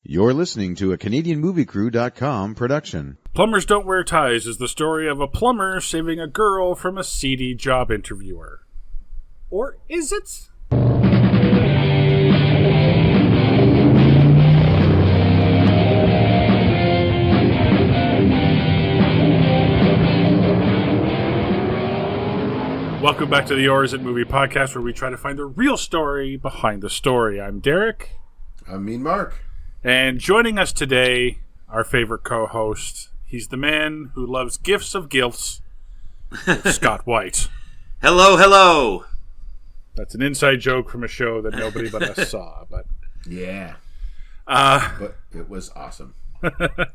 You're listening to a CanadianMovieCrew.com production. Plumbers Don't Wear Ties is the story of a plumber saving a girl from a seedy job interviewer. Or is it? Welcome back to the Or Is It Movie podcast, where we try to find the real story behind the story. I'm Derek. I'm Mean Mark. And joining us today, our favorite co-host, he's the man who loves gifts of gilfs, Scott White. Hello, hello. That's an inside joke from a show that nobody but us saw. But yeah. But it was awesome. It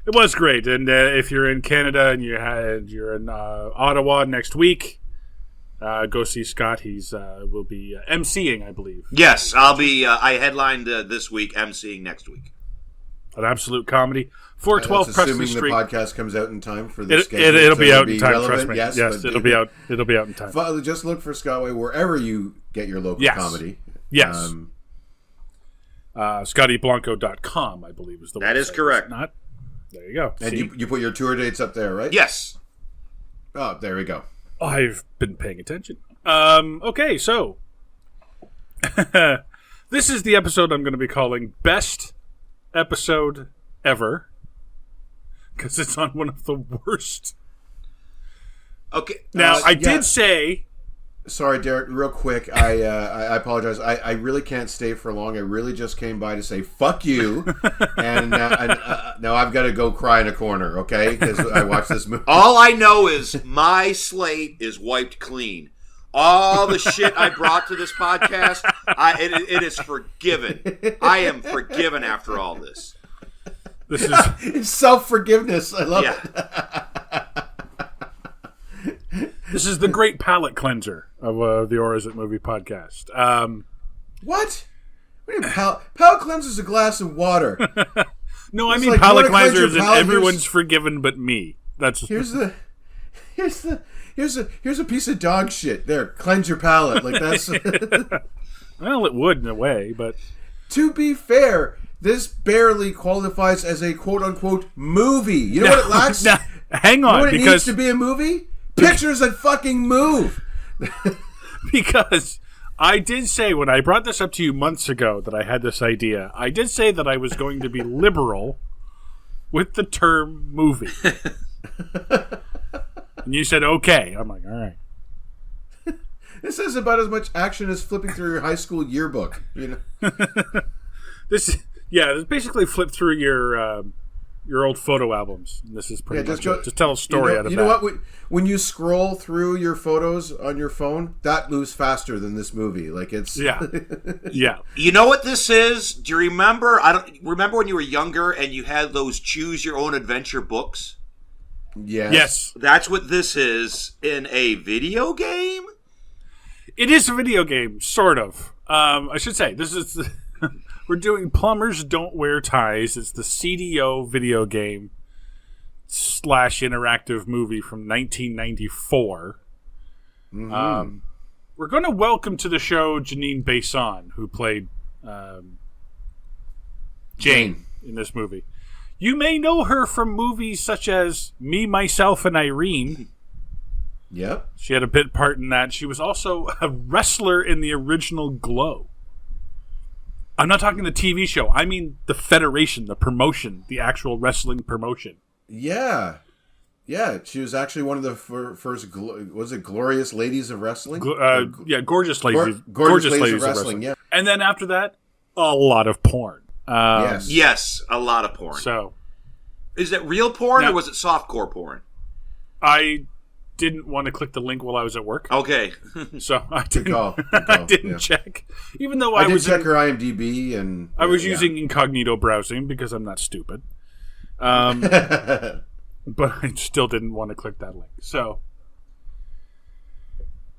was great. And if you're in Canada and you're in Ottawa next week, go see Scott. He's will be emceeing, I believe. Yes, I'll be. I headlined this week, emceeing next week. An absolute comedy. 412 Preston assuming Street. the podcast comes out in time for the schedule. It'll be out in be time. relevant. Trust me. Yes, it'll be out. It'll be out in time. Just look for Scott White wherever you get your local comedy. Yes. ScottyBlanco.com, I believe, is the That website. is correct. Not. There you go. And you put your tour dates up there, right? Yes. Oh, there we go. I've been paying attention. Okay, so this is the episode I'm going to be calling Best Episode Ever, because it's on one of the worst. Okay. Now, I did say... Sorry, Derek, real quick. I apologize. I really can't stay for long. I really just came by to say, fuck you. And now I've got to go cry in a corner, okay? Because I watched this movie. All I know is my slate is wiped clean. All the shit I brought to this podcast, it is forgiven. I am forgiven after all this. This is it's self-forgiveness. I love it. This is the great palate cleanser of the Or Is It Movie podcast. What? What do you mean palate cleanser is a glass of water. No, I It's mean like, palate you wanna cleanser is cleanse your palate? everyone's forgiven but me. That's here's a piece of dog shit. There, cleanse your palate. Like that's. Well, it would in a way, but to be fair, this barely qualifies as a quote unquote movie. You know what it lacks? Now, hang on, you know what it because needs to be a movie? Pictures that fucking move. Because I did say when I brought this up to you months ago that I had this idea, I did say that I was going to be liberal with the term movie. And you said, okay. I'm like, all right. This is about as much action as flipping through your high school yearbook. You know? This basically flip through your old photo albums. This is pretty much it. Just tell a story out of that. You know what? When you scroll through your photos on your phone, that moves faster than this movie. Like it's yeah. You know what this is? Do you remember? Remember when you were younger and you had those choose your own adventure books? Yes. That's what this is in a video game. It is a video game, sort of. I should say this is. We're doing Plumbers Don't Wear Ties. It's the CDO video game / interactive movie from 1994. Mm-hmm. We're going to welcome to the show Janine Besson, who played Jane in this movie. You may know her from movies such as Me, Myself, and Irene. Yep. She had a bit part in that. She was also a wrestler in the original Glow. I'm not talking the TV show. I mean the federation, the promotion, the actual wrestling promotion. Yeah. Yeah, she was actually one of the first, was it Glorious Ladies of Wrestling? Gorgeous Ladies. Gorgeous Ladies of Wrestling, yeah. And then after that, a lot of porn. Yes, a lot of porn. So, is it real porn or was it softcore porn? I didn't want to click the link while I was at work. Okay. So I Good call. I didn't check. Even though I did check her IMDb and I was using incognito browsing because I'm not stupid. But I still didn't want to click that link. So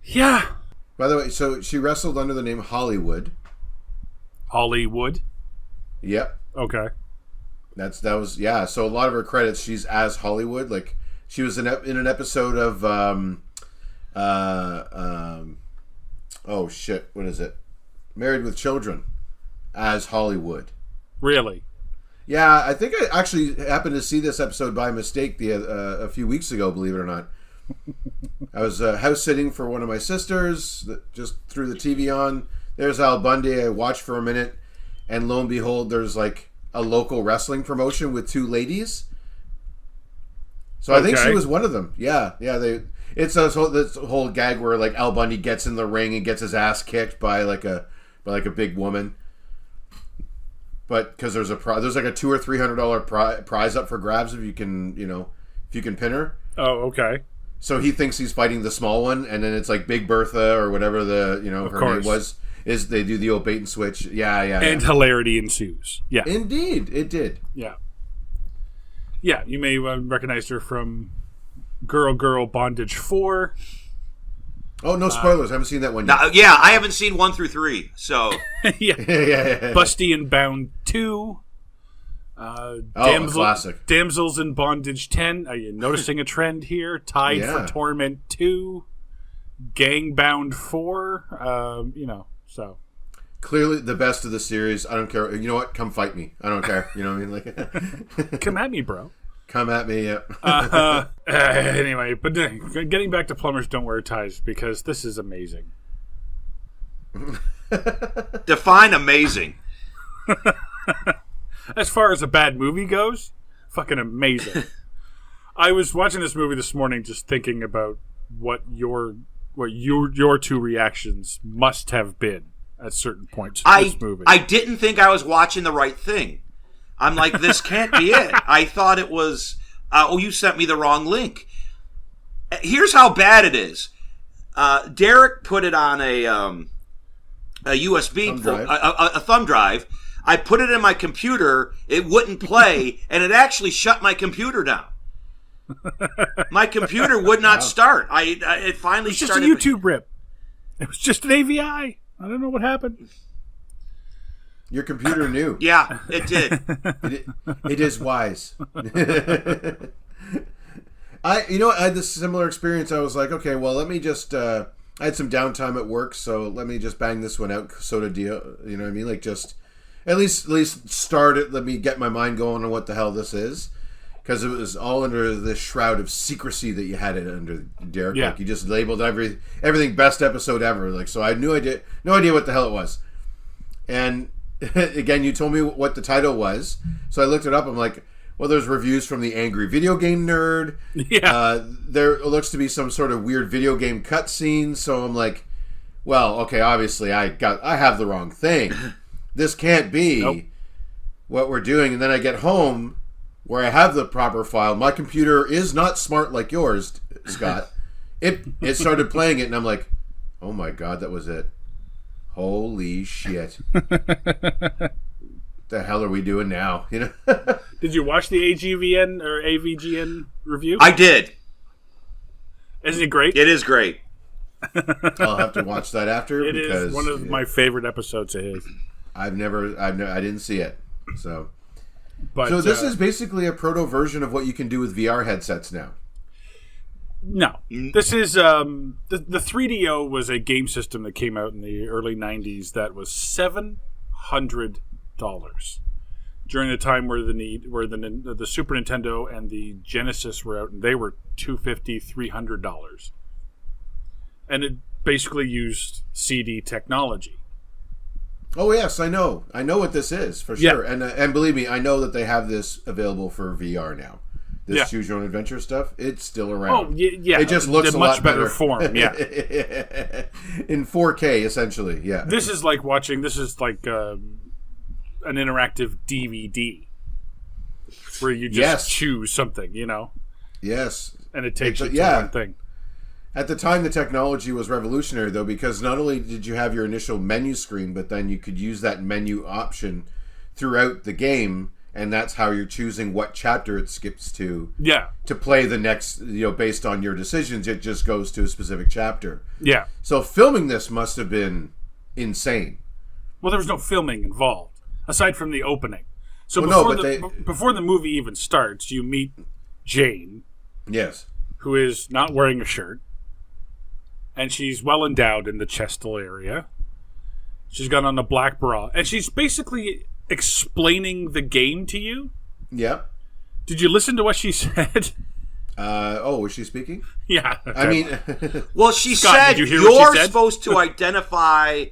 yeah. By the way, so she wrestled under the name Hollywood. Hollywood? Yep. Okay. That was so a lot of her credits she's as Hollywood, like she was in an episode of oh shit, what is it? Married with Children as Hollywood. Really? Yeah, I think I actually happened to see this episode by mistake a few weeks ago, believe it or not. I was house sitting for one of my sisters, just threw the TV on. There's Al Bundy. I watched for a minute, and lo and behold, there's like a local wrestling promotion with two ladies. So I think she was one of them. Yeah. It's this whole gag where like Al Bundy gets in the ring and gets his ass kicked by like a big woman. But because there's like a $200 or $300 prize up for grabs if you can pin her. Oh, okay. So he thinks he's fighting the small one, and then it's like Big Bertha or whatever her name was. Is they do the old bait and switch? Yeah. And hilarity ensues. Yeah, indeed, it did. Yeah. You may recognize her from Girl Bondage 4. Oh, no spoilers! I haven't seen that one yet. I haven't seen 1 through 3. So yeah. Busty and Bound 2. Classic. Damsels in Bondage 10. Are you noticing a trend here? Tied for Torment 2. Gangbound 4. So. Clearly the best of the series. I don't care. You know what? Come fight me. I don't care. You know what I mean? Like, come at me, bro. Come at me, yeah. Anyway, but getting back to Plumbers Don't Wear Ties, because this is amazing. Define amazing. As far as a bad movie goes, fucking amazing. I was watching this movie this morning just thinking about what your two reactions must have been at certain points in this movie. I didn't think I was watching the right thing. I'm like, this can't be it. I thought it was, you sent me the wrong link. Here's how bad it is. Derek put it on a USB, a thumb drive. I put it in my computer. It wouldn't play, and it actually shut my computer down. My computer would not start. It finally started. It was just a YouTube rip. It was just an AVI. I don't know what happened. Your computer knew. Yeah, it did. It is wise. I had this similar experience. I was like, okay, well, let me just. I had some downtime at work, so let me just bang this one out. Soda deal. You know what I mean? Like, just at least start it. Let me get my mind going on what the hell this is, because it was all under this shroud of secrecy that you had it under, Derek. Yeah. Like, you just labeled everything best episode ever. Like, so I had no idea what the hell it was, and. Again, you told me what the title was, so I looked it up. I'm like, well, there's reviews from the Angry Video Game Nerd. Yeah. There looks to be some sort of weird video game cutscene, so I'm like, well, okay, obviously I have the wrong thing. This can't be what we're doing. And then I get home where I have the proper file. My computer is not smart like yours, Scott. It started playing it, and I'm like, oh my God, that was it. Holy shit. The hell are we doing now? Did you watch the AGVN or AVGN review? I did. Isn't it great? It is great. I'll have to watch that after. It is one of my favorite episodes of his. I didn't see it. So this is basically a proto version of what you can do with VR headsets now. No, this is the 3DO was a game system that came out in the early 90s that was $700 during the time where the Super Nintendo and the Genesis were out, and they were $250, $300, and it basically used CD technology. Oh yes, I know what this is for sure, and believe me, I know that they have this available for VR now. This Choose Your Own Adventure stuff, it's still around. Oh, yeah. It just looks a much lot better form, yeah. In 4K, essentially, yeah. This is like an interactive DVD where you just choose something, Yes. And it takes you to one thing. At the time, the technology was revolutionary, though, because not only did you have your initial menu screen, but then you could use that menu option throughout the game. And that's how you're choosing what chapter it skips to. Yeah. To play the next, based on your decisions, it just goes to a specific chapter. Yeah. So filming this must have been insane. Well, there was no filming involved, aside from the opening. So before the movie even starts, you meet Jane. Yes. Who is not wearing a shirt. And she's well endowed in the chestal area. She's got on a black bra. And she's basically explaining the game to you. Yep. Did you listen to what she said? Was she speaking? Yeah. Okay. I mean, Well, she Scott, said did you hear what you're she said? supposed to identify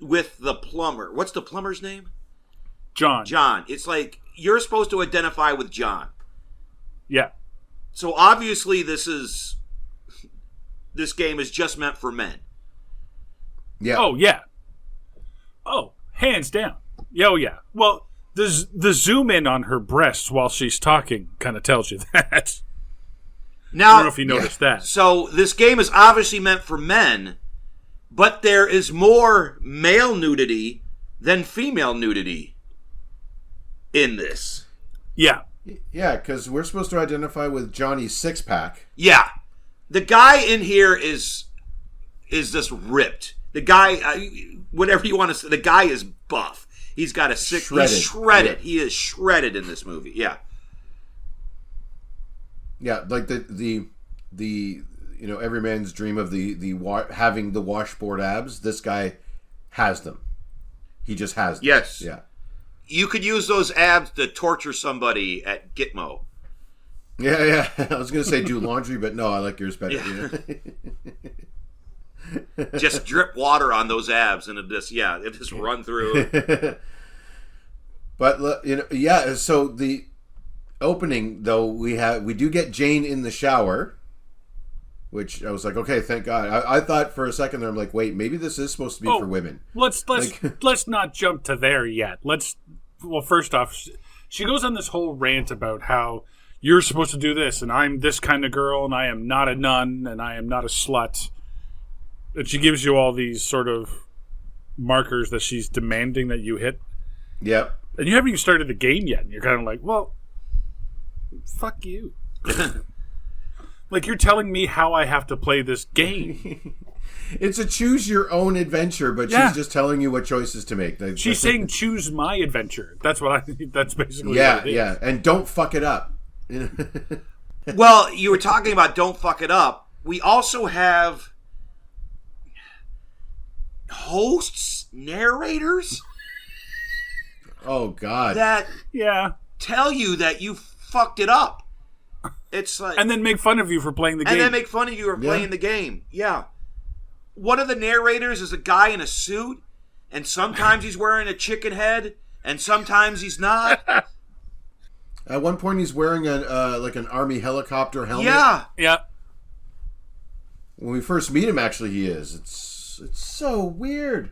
with the plumber. What's the plumber's name? John. John. It's like you're supposed to identify with John. Yeah. So obviously this game is just meant for men. yeah. Oh, yeah. Oh, hands down. Oh, yeah. Well, the zoom in on her breasts while she's talking kind of tells you that. Now, I don't know if you noticed that. So this game is obviously meant for men, but there is more male nudity than female nudity in this. Yeah. Yeah, because we're supposed to identify with Johnny's six-pack. Yeah. The guy in here is just ripped. The guy, whatever you want to say, the guy is buff. He's got a six. Shredded. He's shredded. Yeah. He is shredded in this movie. Yeah. Yeah, like the every man's dream of having the washboard abs. This guy has them. He just has them. Yes. Yeah. You could use those abs to torture somebody at Gitmo. Yeah. I was gonna say do laundry, but no, I like yours better. Yeah. Just drip water on those abs and it just run through. But yeah. So the opening though, we do get Jane in the shower, which I was like, okay, thank God. I thought for a second there, I'm like, wait, maybe this is supposed to be for women. Let's not jump to there yet. Well, first off, she goes on this whole rant about how you're supposed to do this, and I'm this kind of girl, and I am not a nun, and I am not a slut. And she gives you all these sort of markers that she's demanding that you hit. Yep. And you haven't even started the game yet, and you're kind of like, well, fuck you. Like, you're telling me how I have to play this game. It's a choose your own adventure, but she's just telling you what choices to make. She's saying choose my adventure. That's that's basically yeah, what it is. yeah, and don't fuck it up. Well, you were talking about don't fuck it up. We also have hosts, narrators Oh God. that Yeah. tell you that you fucked it up. It's like, And then make fun of you for playing the game. and then make fun of you for playing the game. Yeah. One of the narrators is a guy in a suit, and sometimes he's wearing a chicken head, and sometimes he's not. At one point, he's wearing an army helicopter helmet. Yeah. Yeah. When we first meet him, actually, he is. It's so weird.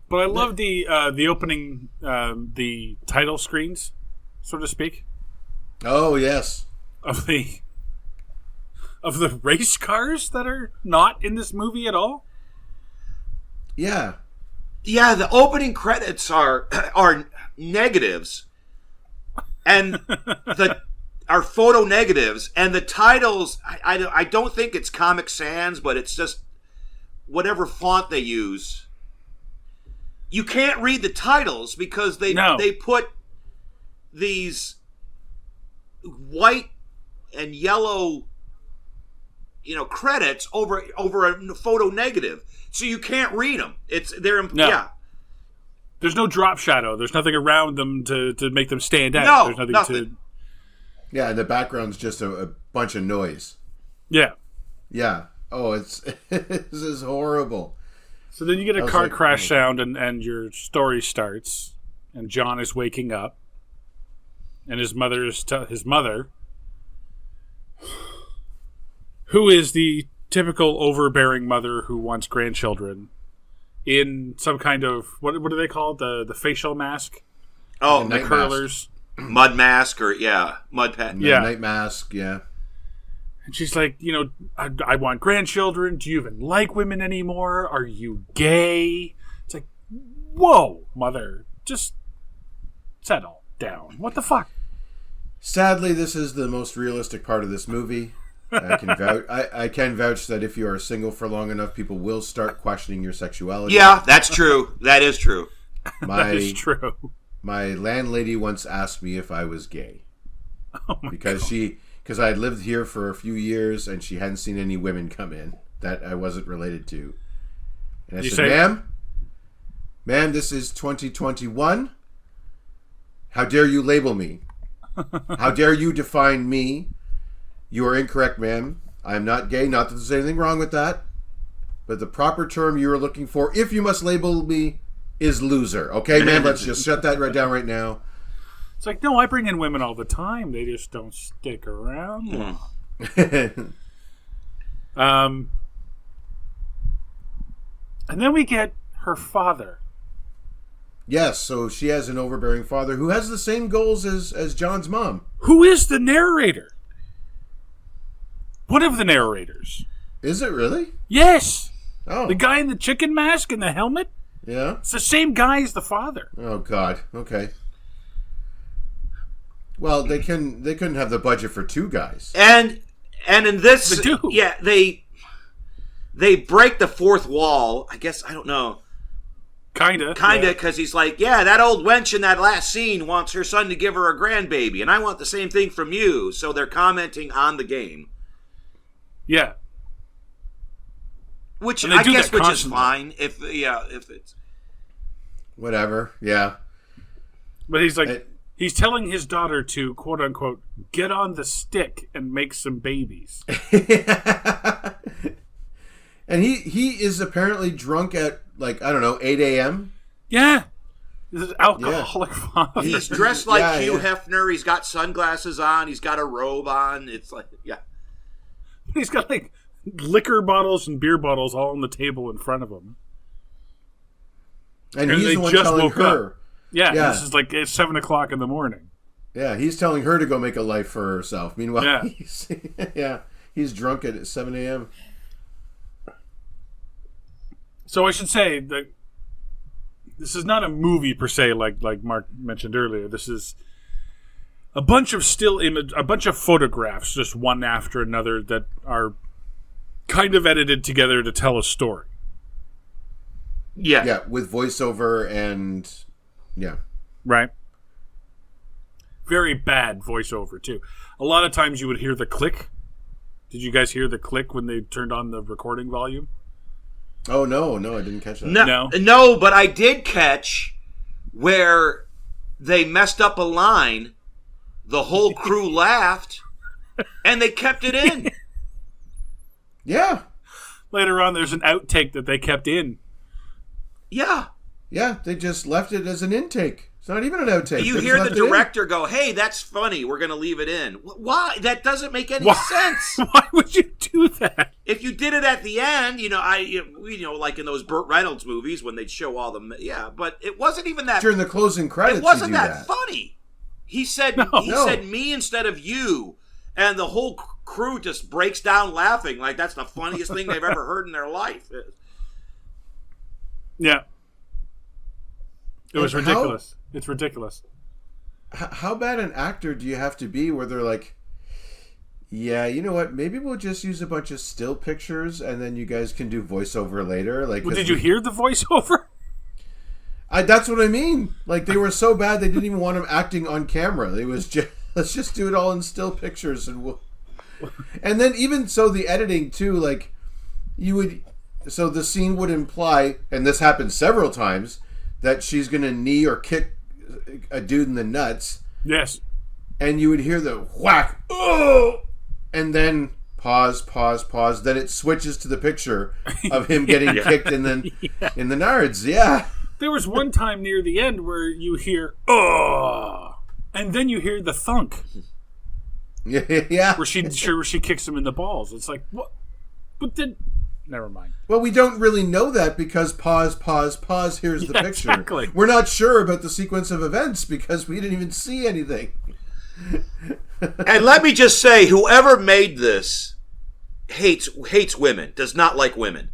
But I love the opening, the title screens, so to speak, Oh yes. of the race cars that are not in this movie at all. Yeah. Yeah, the opening credits are negatives, and are photo negatives, and the titles. I don't think it's Comic Sans, but it's just whatever font they use. You can't read the titles because they put these white and yellow, credits over a photo negative, so you can't read them. Yeah. There's no drop shadow. There's nothing around them to make them stand out. No, There's nothing. Yeah, and the background's just a bunch of noise. Yeah. Yeah. Oh, this is horrible. So then you get a I was car like, crash sound, and your story starts, and John is waking up, and his mother is his mother, who is the typical overbearing mother who wants grandchildren, in some kind of what do they call it? The facial mask? Oh, Night The curlers. mud mask or mud pat. The Yeah. night mask. Yeah. And she's like, I want grandchildren. Do you even like women anymore? Are you gay? It's like, whoa, mother, just settle down. What the fuck? Sadly, this is the most realistic part of this movie. I can vouch. I can vouch that if you are single for long enough, people will start questioning your sexuality. Yeah, that's true. That is true. That is true. My landlady once asked me if I was gay Oh my because I had lived here for a few years and she hadn't seen any women come in that I wasn't related to. And I said, say- "Ma'am, Ma'am, this is 2021. How dare you label me? How dare you define me? You are incorrect, ma'am. I am not gay. Not that there's anything wrong with that. But the proper term you are looking for, if you must label me, is loser. Okay, ma'am? Let's just shut that right down right now. It's like, no, I bring in women all the time. They just don't stick around long. And then we get her father. Yes, so she has an overbearing father who has the same goals as John's mom. Who is the narrator? One of the narrators. Is it really? Yes. Oh. The guy in the chicken mask and the helmet? Yeah? It's the same guy as the father. Oh, God. Okay. Well, they couldn't have the budget for two guys. And in this, They do. yeah, they break the fourth wall. I guess, I don't know. Kinda, because he's like, yeah, that old wench in that last scene wants her son to give her a grandbaby, and I want the same thing from you. So they're commenting on the game. Yeah. Which And they I do guess that which is constantly. fine if it's Whatever. Yeah. But he's like, he's telling his daughter to, quote unquote, get on the stick and make some babies. And he is apparently drunk at, like, I don't know, 8 a.m.? Yeah. This is alcoholic father. he's dressed like Yeah, Hugh yeah. Hefner. He's got sunglasses on. He's got a robe on. It's like, yeah. He's got like liquor bottles and beer bottles all on the table in front of him. And And he's they the one just telling woke her. up. Yeah, Yeah. this is like it's 7 o'clock in the morning. Yeah, he's telling her to go make a life for herself. Meanwhile, Yeah. he's drunk at 7 a.m. So I should say that this is not a movie per se, like Mark mentioned earlier. This is a bunch of a bunch of photographs, just one after another, that are kind of edited together to tell a story. Yeah. Yeah, with voiceover and yeah. Right? Very bad voiceover, too. A lot of times you would hear the click. Did you guys hear the click when they turned on the recording volume? Oh no, I didn't catch that. No, but I did catch where they messed up a line, the whole crew laughed, and they kept it in. Yeah. Later on, there's an outtake that they kept in. Yeah. Yeah, they just left it as an intake. It's not even an outtake. You They hear just the left it in. director go, hey, that's funny, we're going to leave it in. Why? That doesn't make any Why? sense. Why would you do that? If you did it at the end, like in those Burt Reynolds movies when they'd show all the, but it wasn't even that. During the closing credits, It wasn't you do that funny. He said No. said me instead of you, and the whole crew just breaks down laughing like that's the funniest thing they've ever heard in their life. Yeah. It was And how- ridiculous. It's ridiculous. How bad an actor do you have to be where they're like, yeah, you know what? Maybe we'll just use a bunch of still pictures and then you guys can do voiceover later. Like, Well, did you hear the voiceover? That's what I mean. Like, they were so bad they didn't even want him acting on camera. It was just, let's just do it all in still pictures and we'll. And then even so, the editing too, like so the scene would imply, and this happened several times, that she's gonna knee or kick a dude in the nuts. Yes. And you would hear the whack, oh, and then pause. Then it switches to the picture of him getting kicked in the nards. Yeah. There was one time near the end where you hear, oh, and then you hear the thunk Yeah. where she kicks him in the balls. It's like, what? But then, never mind. Well, we don't really know that because pause. Here's the Yeah, picture. exactly. We're not sure about the sequence of events because we didn't even see anything. And let me just say, whoever made this hates women, does not like women.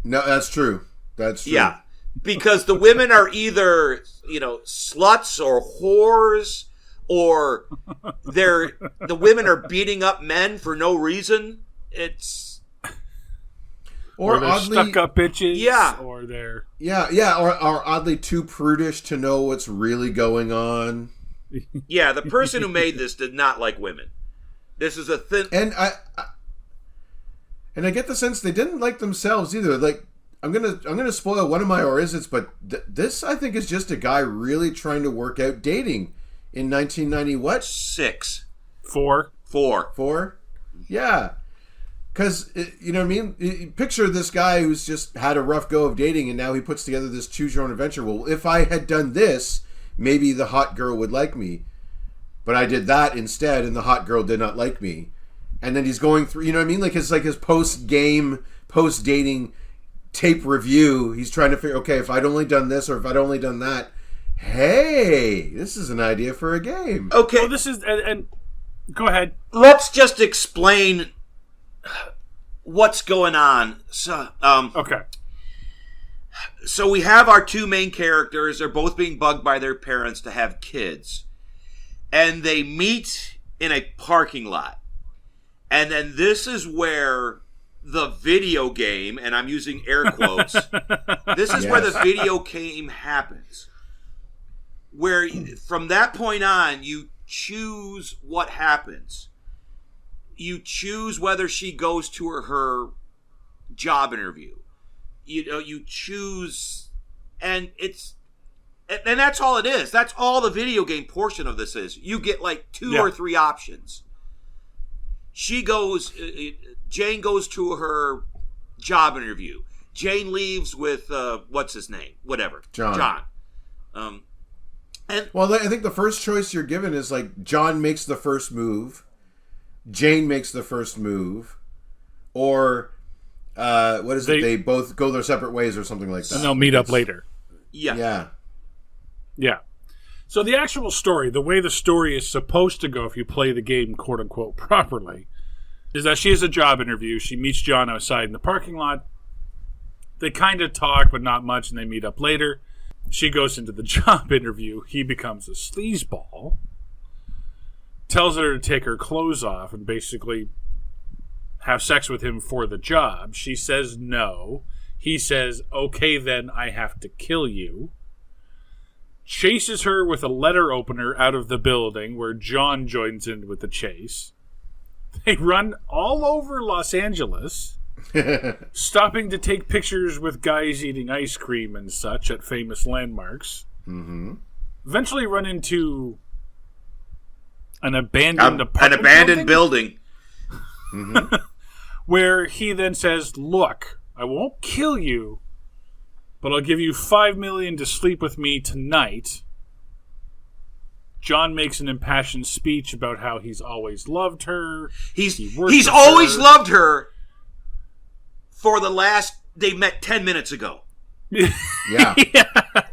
No, that's true. That's true. Yeah, because the women are either sluts or whores, or the women are beating up men for no reason. It's Or they're oddly stuck-up bitches. Yeah. Or they're... or oddly too prudish to know what's really going on. yeah. The person who made this did not like women. This is a thin. And I get the sense they didn't like themselves either. Like, I'm gonna spoil one of my or is it's, but this I think is just a guy really trying to work out dating in 1990. What? 6. 4. 4? Yeah. Because, you know what I mean? Picture this guy who's just had a rough go of dating and now he puts together this choose your own adventure. Well, if I had done this, maybe the hot girl would like me. But I did that instead and the hot girl did not like me. And then he's going through, you know what I mean? Like his post-game, post-dating tape review. He's trying to figure, okay, if I'd only done this or if I'd only done that, hey, this is an idea for a game. Okay. Well, this is... and go ahead. Let's just explain what's going on. So, Okay. So we have our two main characters. They're both being bugged by their parents to have kids. And they meet in a parking lot. And then this is where the video game, and I'm using air quotes, this is where the video game happens. Where from that point on, you choose what happens. You choose whether she goes to her job interview. You choose, and that's all it is. That's all the video game portion of this is. You get like 2 or 3 options. Jane goes to her job interview. Jane leaves with what's his name? Whatever. John. Well, I think the first choice you're given is like John makes the first move, Jane makes the first move, or what is it? They both go their separate ways or something like that. And they'll meet up later. Yeah. So the actual story, the way the story is supposed to go if you play the game quote-unquote properly, is that she has a job interview. She meets John outside in the parking lot. They kind of talk, but not much, and they meet up later. She goes into the job interview. He becomes a sleazeball. Tells her to take her clothes off and basically have sex with him for the job. She says no. He says, okay, then I have to kill you. Chases her with a letter opener out of the building where John joins in with the chase. They run all over Los Angeles, stopping to take pictures with guys eating ice cream and such at famous landmarks. Mm-hmm. Eventually run into an abandoned apartment building. Mm-hmm. Where he then says, look, I won't kill you, but I'll give you $5 million to sleep with me tonight. John makes an impassioned speech about how he's always loved her. He's always loved her for the last... They met 10 minutes ago. Yeah.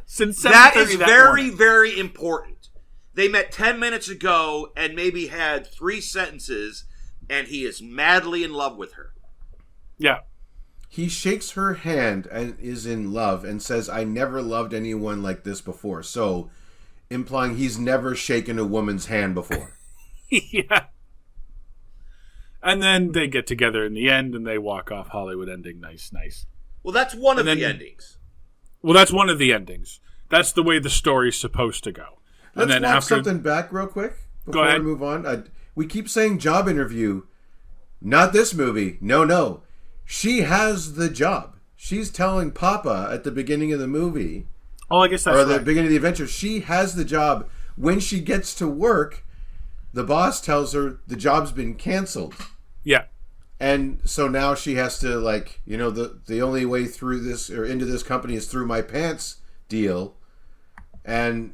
Since that is very, morning. very important. They met 10 minutes ago and maybe had 3 sentences, and he is madly in love with her. Yeah. He shakes her hand and is in love and says, I never loved anyone like this before. So, implying he's never shaken a woman's hand before. Yeah. And then they get together in the end and they walk off Hollywood ending. Nice. Well, that's one of the endings. Well, that's one of the endings. That's the way the story's supposed to go. Let's and then walk something back real quick before we move on. We keep saying job interview. Not this movie. No. She has the job. She's telling Papa at the beginning of the movie. Oh, I guess that's right. Or the beginning of the adventure. She has the job. When she gets to work, the boss tells her the job's been canceled. Yeah. And so now she has to, like, you know, the only way through this or into this company is through my pants deal. And,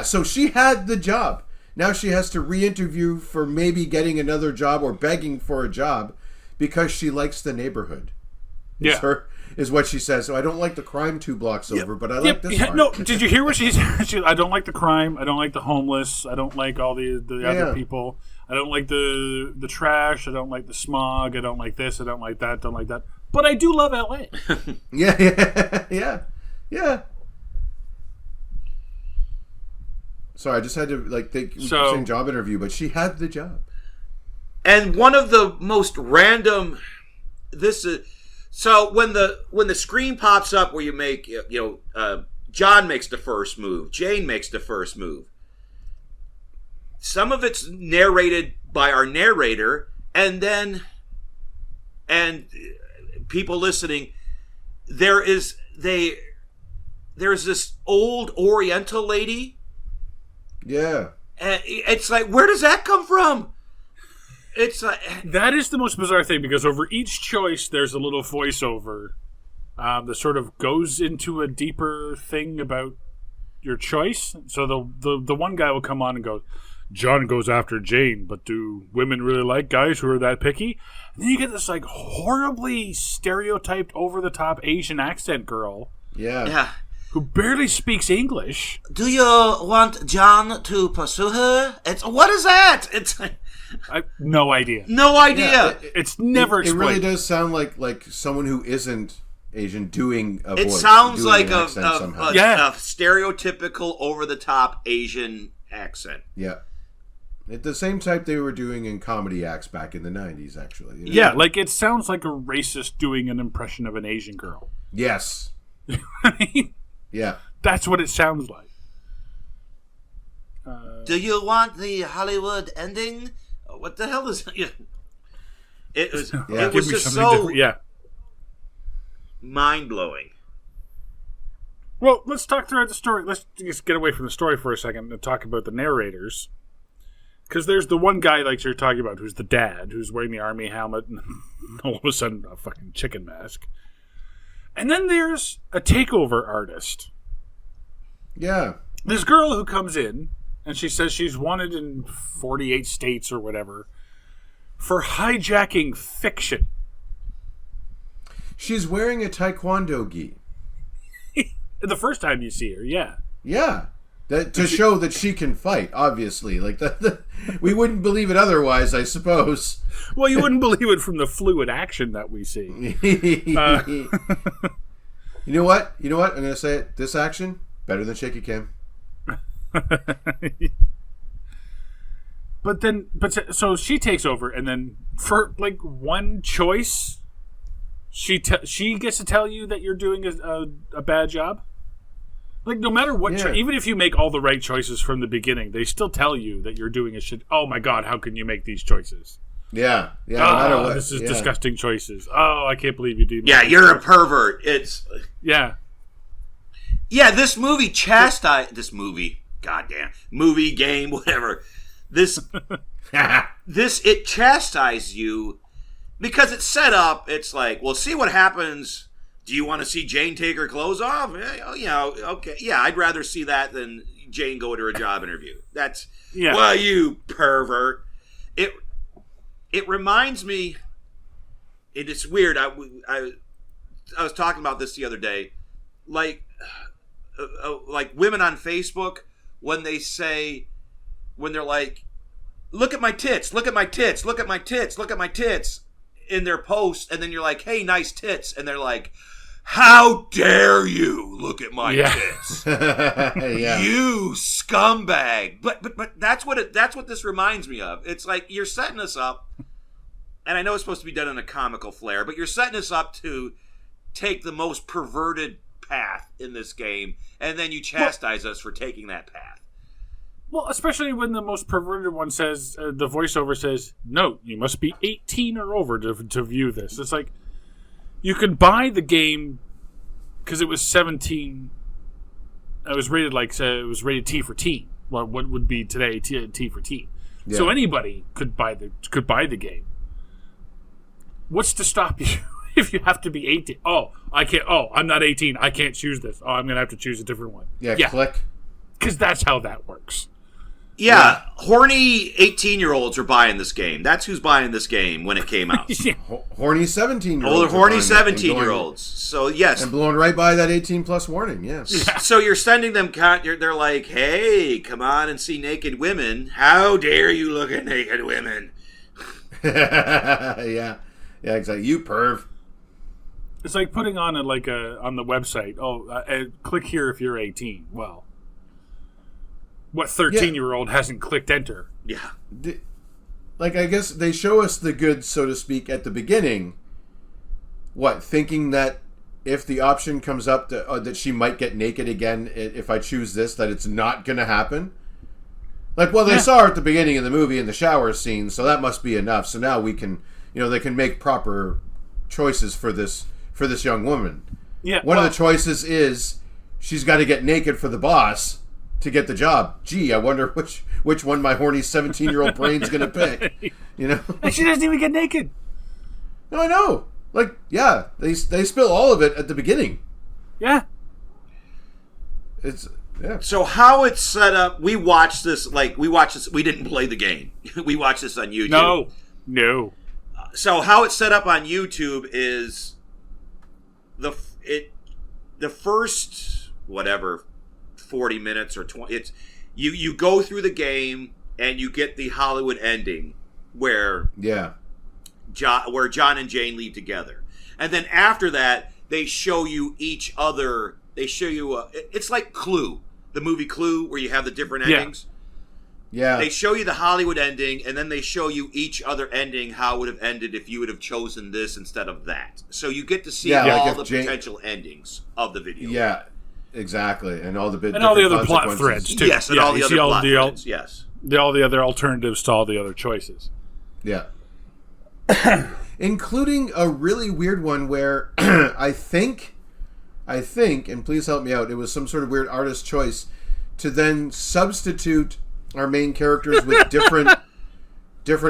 so she had the job. Now she has to re-interview for maybe getting another job or begging for a job because she likes the neighborhood. Is what she says. So I don't like the crime 2 blocks over, but I like this part. No, did you hear what she said? I don't like the crime. I don't like the homeless. I don't like all the other people. I don't like the trash. I don't like the smog. I don't like this. I don't like that. Don't like that. But I do love LA. Yeah. Sorry, I just had to keep saying job interview, but she had the job. And one of the most random. So when the screen pops up where you make John makes the first move, Jane makes the first move. Some of it's narrated by our narrator, and people listening, there's this old Oriental lady. Yeah. And it's like, where does that come from? It's like, that is the most bizarre thing, because over each choice there's a little voiceover that sort of goes into a deeper thing about your choice. So the one guy will come on and go, John goes after Jane, but do women really like guys who are that picky? And then you get this like horribly stereotyped, over-the-top Asian accent girl. Yeah. Who barely speaks English. Do you want John to pursue her? What is that? It's like, no idea. No idea. Yeah, it's never It explained. really does sound like someone who isn't Asian doing a voice. It sounds doing like an a accent somehow. stereotypical, over-the-top Asian accent. Yeah. The same type they were doing in comedy acts back in the 90s, actually. You know? Yeah, like it sounds like a racist doing an impression of an Asian girl. Yes. Yeah. That's what it sounds like. Do you want the Hollywood ending? What the hell is it? It was Give me just something so different. Yeah. mind-blowing. Well, let's talk throughout the story. Let's just get away from the story for a second and talk about the narrators. Because there's the one guy, like you're talking about, who's the dad, who's wearing the army helmet and all of a sudden a fucking chicken mask. And then there's a takeover artist. Yeah. This girl who comes in, and she says she's wanted in 48 states or whatever for hijacking fiction. She's wearing a taekwondo gi. The first time you see her, yeah. Yeah. To show that she can fight, obviously. Like we wouldn't believe it otherwise, I suppose. Well, you wouldn't believe it from the fluid action that we see. You know what? I'm going to say it. This action, better than Shaky Cam. So she takes over, and then for like one choice, she gets to tell you that you're doing a bad job. Like, no matter what, even if you make all the right choices from the beginning, they still tell you that you're doing a shit. Oh my god, how can you make these choices? Yeah. No matter what. This is disgusting choices. Oh, I can't believe you do that. Yeah, you're a pervert. It's Yeah. This movie goddamn movie, game, whatever. It chastises you because it's set up. It's like, well, see what happens. Do you want to see Jane take her clothes off? Okay. Yeah, I'd rather see that than Jane go to her job interview. Well, you pervert. It reminds me, it's weird. I was talking about this the other day. Like women on Facebook, when they're like, look at my tits, look at my tits, look at my tits, look at my tits in their post, and then you're like, hey, nice tits, and they're like, how dare you look at my tits? You scumbag. But that's what this reminds me of. It's like you're setting us up, and I know it's supposed to be done in a comical flair, but you're setting us up to take the most perverted path in this game, and then you chastise us for taking that path. Well, especially when the most perverted one says, the voiceover says, note, you must be 18 or over to view this. It's like, you could buy the game because it was 17. It was rated rated T for teen. Well, what would be today T for teen. Yeah. So anybody could buy the game. What's to stop you if you have to be 18? Oh, I can't. Oh, I'm not 18. I can't choose this. Oh, I'm gonna have to choose a different one. Yeah. Click. Because that's how that works. Yeah, horny 18-year-olds are buying this game. That's who's buying this game when it came out. Horny 17-year-olds. Horny 17-year-olds. So, yes. And blown right by that 18-plus warning, yes. Yeah. So you're sending them, they're like, hey, come on and see naked women. How dare you look at naked women? Yeah, exactly. You perv. It's like putting on on the website, click here if you're 18. Well, what 13-year-old hasn't clicked enter? Yeah. I guess they show us the goods, so to speak, at the beginning. Thinking that if the option comes up that she might get naked again if I choose this, that it's not going to happen? They saw her at the beginning of the movie in the shower scene, so that must be enough. So now we can, they can make proper choices for this young woman. Yeah. One of the choices is she's got to get naked for the boss to get the job. Gee, I wonder which one my horny 17-year-old brain's going to pick. You know? And she doesn't even get naked. No, I know. Like, yeah, they spill all of it at the beginning. Yeah. It's yeah. So how it's set up, we watched this. We didn't play the game. We watched this on YouTube. No. So how it's set up on YouTube is the first 40 minutes or 20. It's you go through the game and you get the Hollywood ending where John and Jane leave together, and then after that they show you each other. They show you it's like Clue, the movie Clue, where you have the different endings. Yeah. They show you the Hollywood ending, and then they show you each other ending, how it would have ended if you would have chosen this instead of that. So you get to see all the potential endings of the video. Yeah, exactly, and all the other plot threads too. Yes, and all the other plot threads. Yes, all the other alternatives to all the other choices. Yeah. Including a really weird one where I think, and please help me out, it was some sort of weird artist choice to then substitute our main characters with different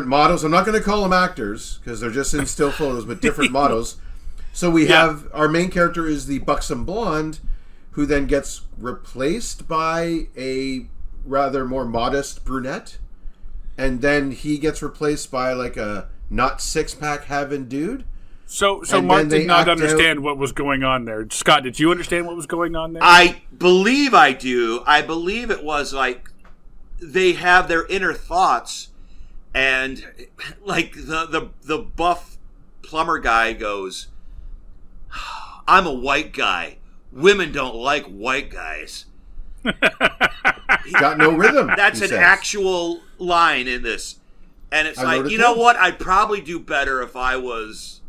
models. I'm not going to call them actors because they're just in still photos, but different models. So we have our main character is the buxom blonde who then gets replaced by a rather more modest brunette. And then he gets replaced by like a not six-pack having dude. So Mark did not understand what was going on there. Scott, did you understand what was going on there? I believe I do. I believe it was like they have their inner thoughts, and like the buff plumber guy goes, "I'm a white guy. Women don't like white guys." Got no rhythm. That's an actual line in this, and it's like, you know what? I'd probably do better if I was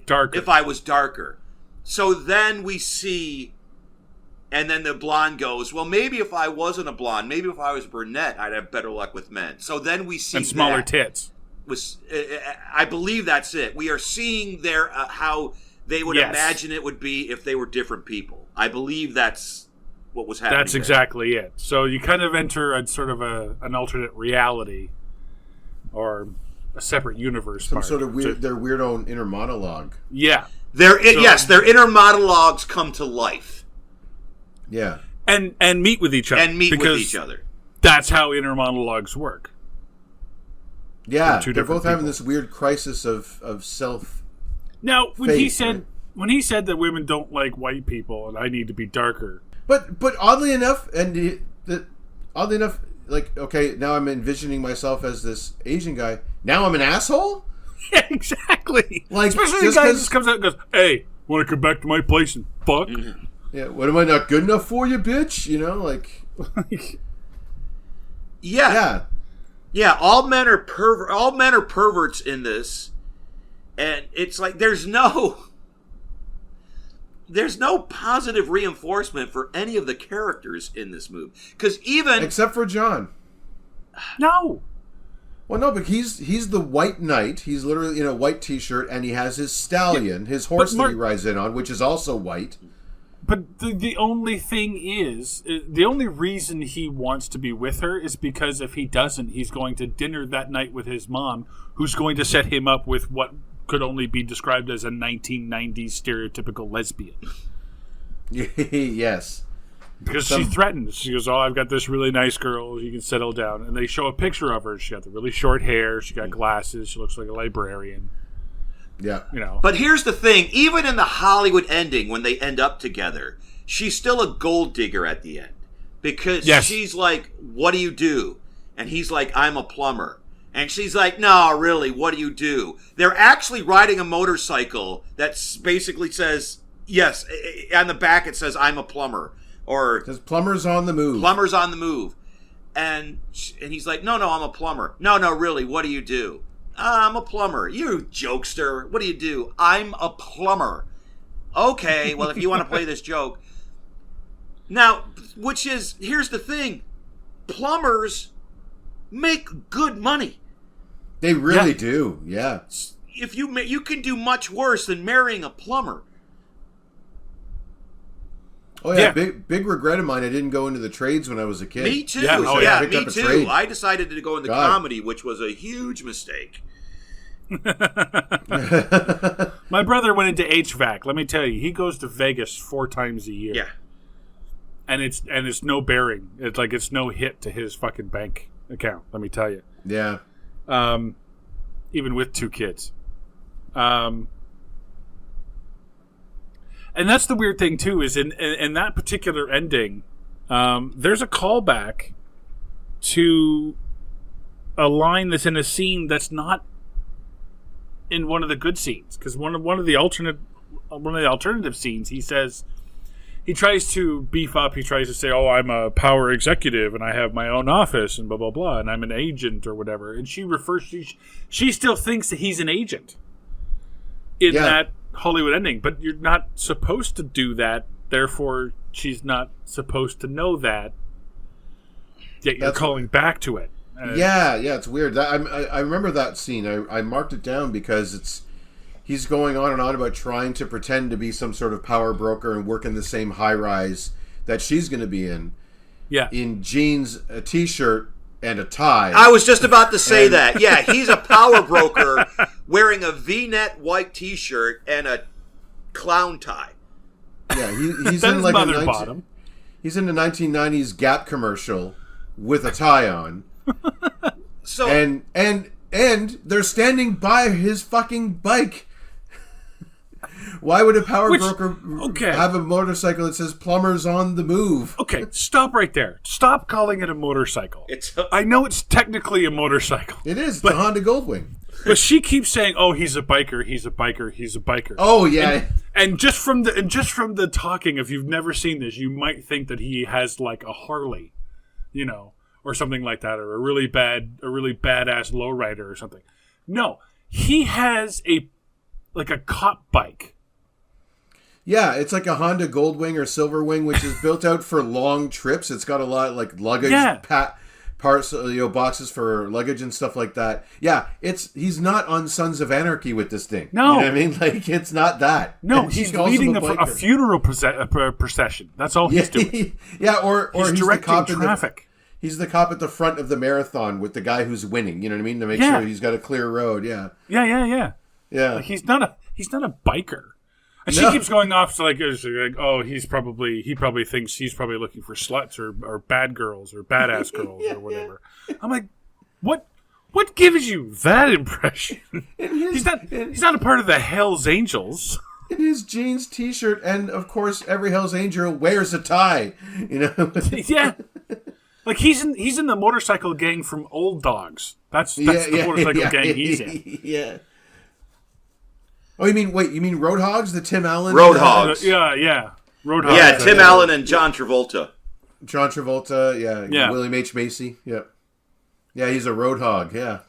darker. If I was darker. So then we see, and then the blonde goes, well, maybe if I wasn't a blonde, maybe if I was a brunette, I'd have better luck with men. So then we see and smaller tits. I believe that's it. We are seeing their how they would imagine it would be if they were different people. I believe that's what was happening. That's exactly it. So you kind of enter a sort of an alternate reality, or a separate universe. Some sort of weird, their weird own inner monologue. Yeah. Their inner monologues come to life. Yeah. And meet with each other. That's how inner monologues work. Yeah. They're both having this weird crisis of self. Now, when he said that women don't like white people and I need to be darker. But oddly enough, like, okay, now I'm envisioning myself as this Asian guy. Now I'm an asshole? Yeah, exactly. Like, especially the guy just comes out and goes, "Hey, want to come back to my place and fuck?" Mm-hmm. Yeah, what, am I not good enough for you, bitch? You know, like... Yeah. All men are perverts in this, and it's like there's no positive reinforcement for any of the characters in this movie, because except for John. No. Well, no, but he's the white knight. He's literally in a white t-shirt, and he has his stallion, his horse that he rides in on, which is also white. But the only thing is, the only reason he wants to be with her is because if he doesn't, he's going to dinner that night with his mom, who's going to set him up with what could only be described as a 1990s stereotypical lesbian. Yes. Because she threatens. She goes, "Oh, I've got this really nice girl. You can settle down." And they show a picture of her. She got the really short hair. She got glasses. She looks like a librarian. Yeah. You know. But here's the thing. Even in the Hollywood ending, when they end up together, she's still a gold digger at the end. Because she's like, "What do you do?" And he's like, "I'm a plumber." And she's like, "No, really, what do you do?" They're actually riding a motorcycle that basically says, yes, on the back it says, "I'm a plumber." Or because plumbers on the move. Plumbers on the move. And he's like, no, I'm a plumber. No, really, what do you do? I'm a plumber. You jokester. What do you do? I'm a plumber. Okay, well, if you want to play this joke. Now, here's the thing. Plumbers make good money. They really do, yeah. If you can do much worse than marrying a plumber. Oh yeah, Yeah. big regret of mine. I didn't go into the trades when I was a kid. Me too. Yeah, oh, Yeah, I picked me up a too. trade. I decided to go into God. comedy, which was a huge mistake. My brother went into HVAC. Let me tell you, he goes to Vegas 4 times a year. Yeah. And it's no bearing. It's like it's no hit to his fucking bank account, let me tell you. Yeah. Even with 2 kids. And that's the weird thing too, is in that particular ending, there's a callback to a line that's in a scene that's not in one of the good scenes. Because one of the alternative scenes, he says, he tries to beef up. He tries to say, "Oh, I'm a power executive and I have my own office and blah blah blah, and I'm an agent or whatever." And she still thinks that he's an agent in that Hollywood ending, but you're not supposed to do that. Therefore, she's not supposed to know that. Yet you're calling back to it. Yeah, it's weird. I remember that scene. I marked it down because he's going on and on about trying to pretend to be some sort of power broker and work in the same high rise that she's going to be in. Yeah, in jeans, a t-shirt, and a tie. I was just about to say that. Yeah, he's a power broker wearing a V-neck white t-shirt and a clown tie. Yeah, he's in like mother bottom. He's in the 1990s Gap commercial with a tie on. So and they're standing by his fucking bike. Why would a power broker have a motorcycle that says "Plumbers on the move"? Okay, stop right there. Stop calling it a motorcycle. I know it's technically a motorcycle. It is the Honda Goldwing. But she keeps saying, "Oh, he's a biker. He's a biker. He's a biker." Oh yeah. And just from the talking, if you've never seen this, you might think that he has like a Harley, or something like that, or a really badass lowrider or something. No, he has a cop bike. Yeah, it's like a Honda Goldwing or Silverwing, which is built out for long trips. It's got a lot of like luggage parts, boxes for luggage and stuff like that. Yeah, he's not on Sons of Anarchy with this thing. No, you know what I mean, like it's not that. No, he's leading a funeral procession. That's all he's doing. Yeah, or he's directing traffic. He's the cop at the front of the marathon with the guy who's winning. You know what I mean, to make sure he's got a clear road. Yeah. Yeah. Like, he's not a biker. And she keeps going off to like, oh, he probably thinks he's probably looking for sluts or bad girls or badass girls or whatever. I'm like, what gives you that impression? He's not a part of the Hell's Angels. In his jeans, t-shirt, and of course, every Hell's Angel wears a tie. Yeah, like he's in the motorcycle gang from Old Dogs. That's the motorcycle gang he's in. Yeah. Oh, you mean Roadhogs, the Tim Allen? Roadhogs. Yeah. Roadhogs. Yeah, Tim Allen and John Travolta. John Travolta, yeah. William H. Macy, yeah. Yeah, he's a roadhog, yeah.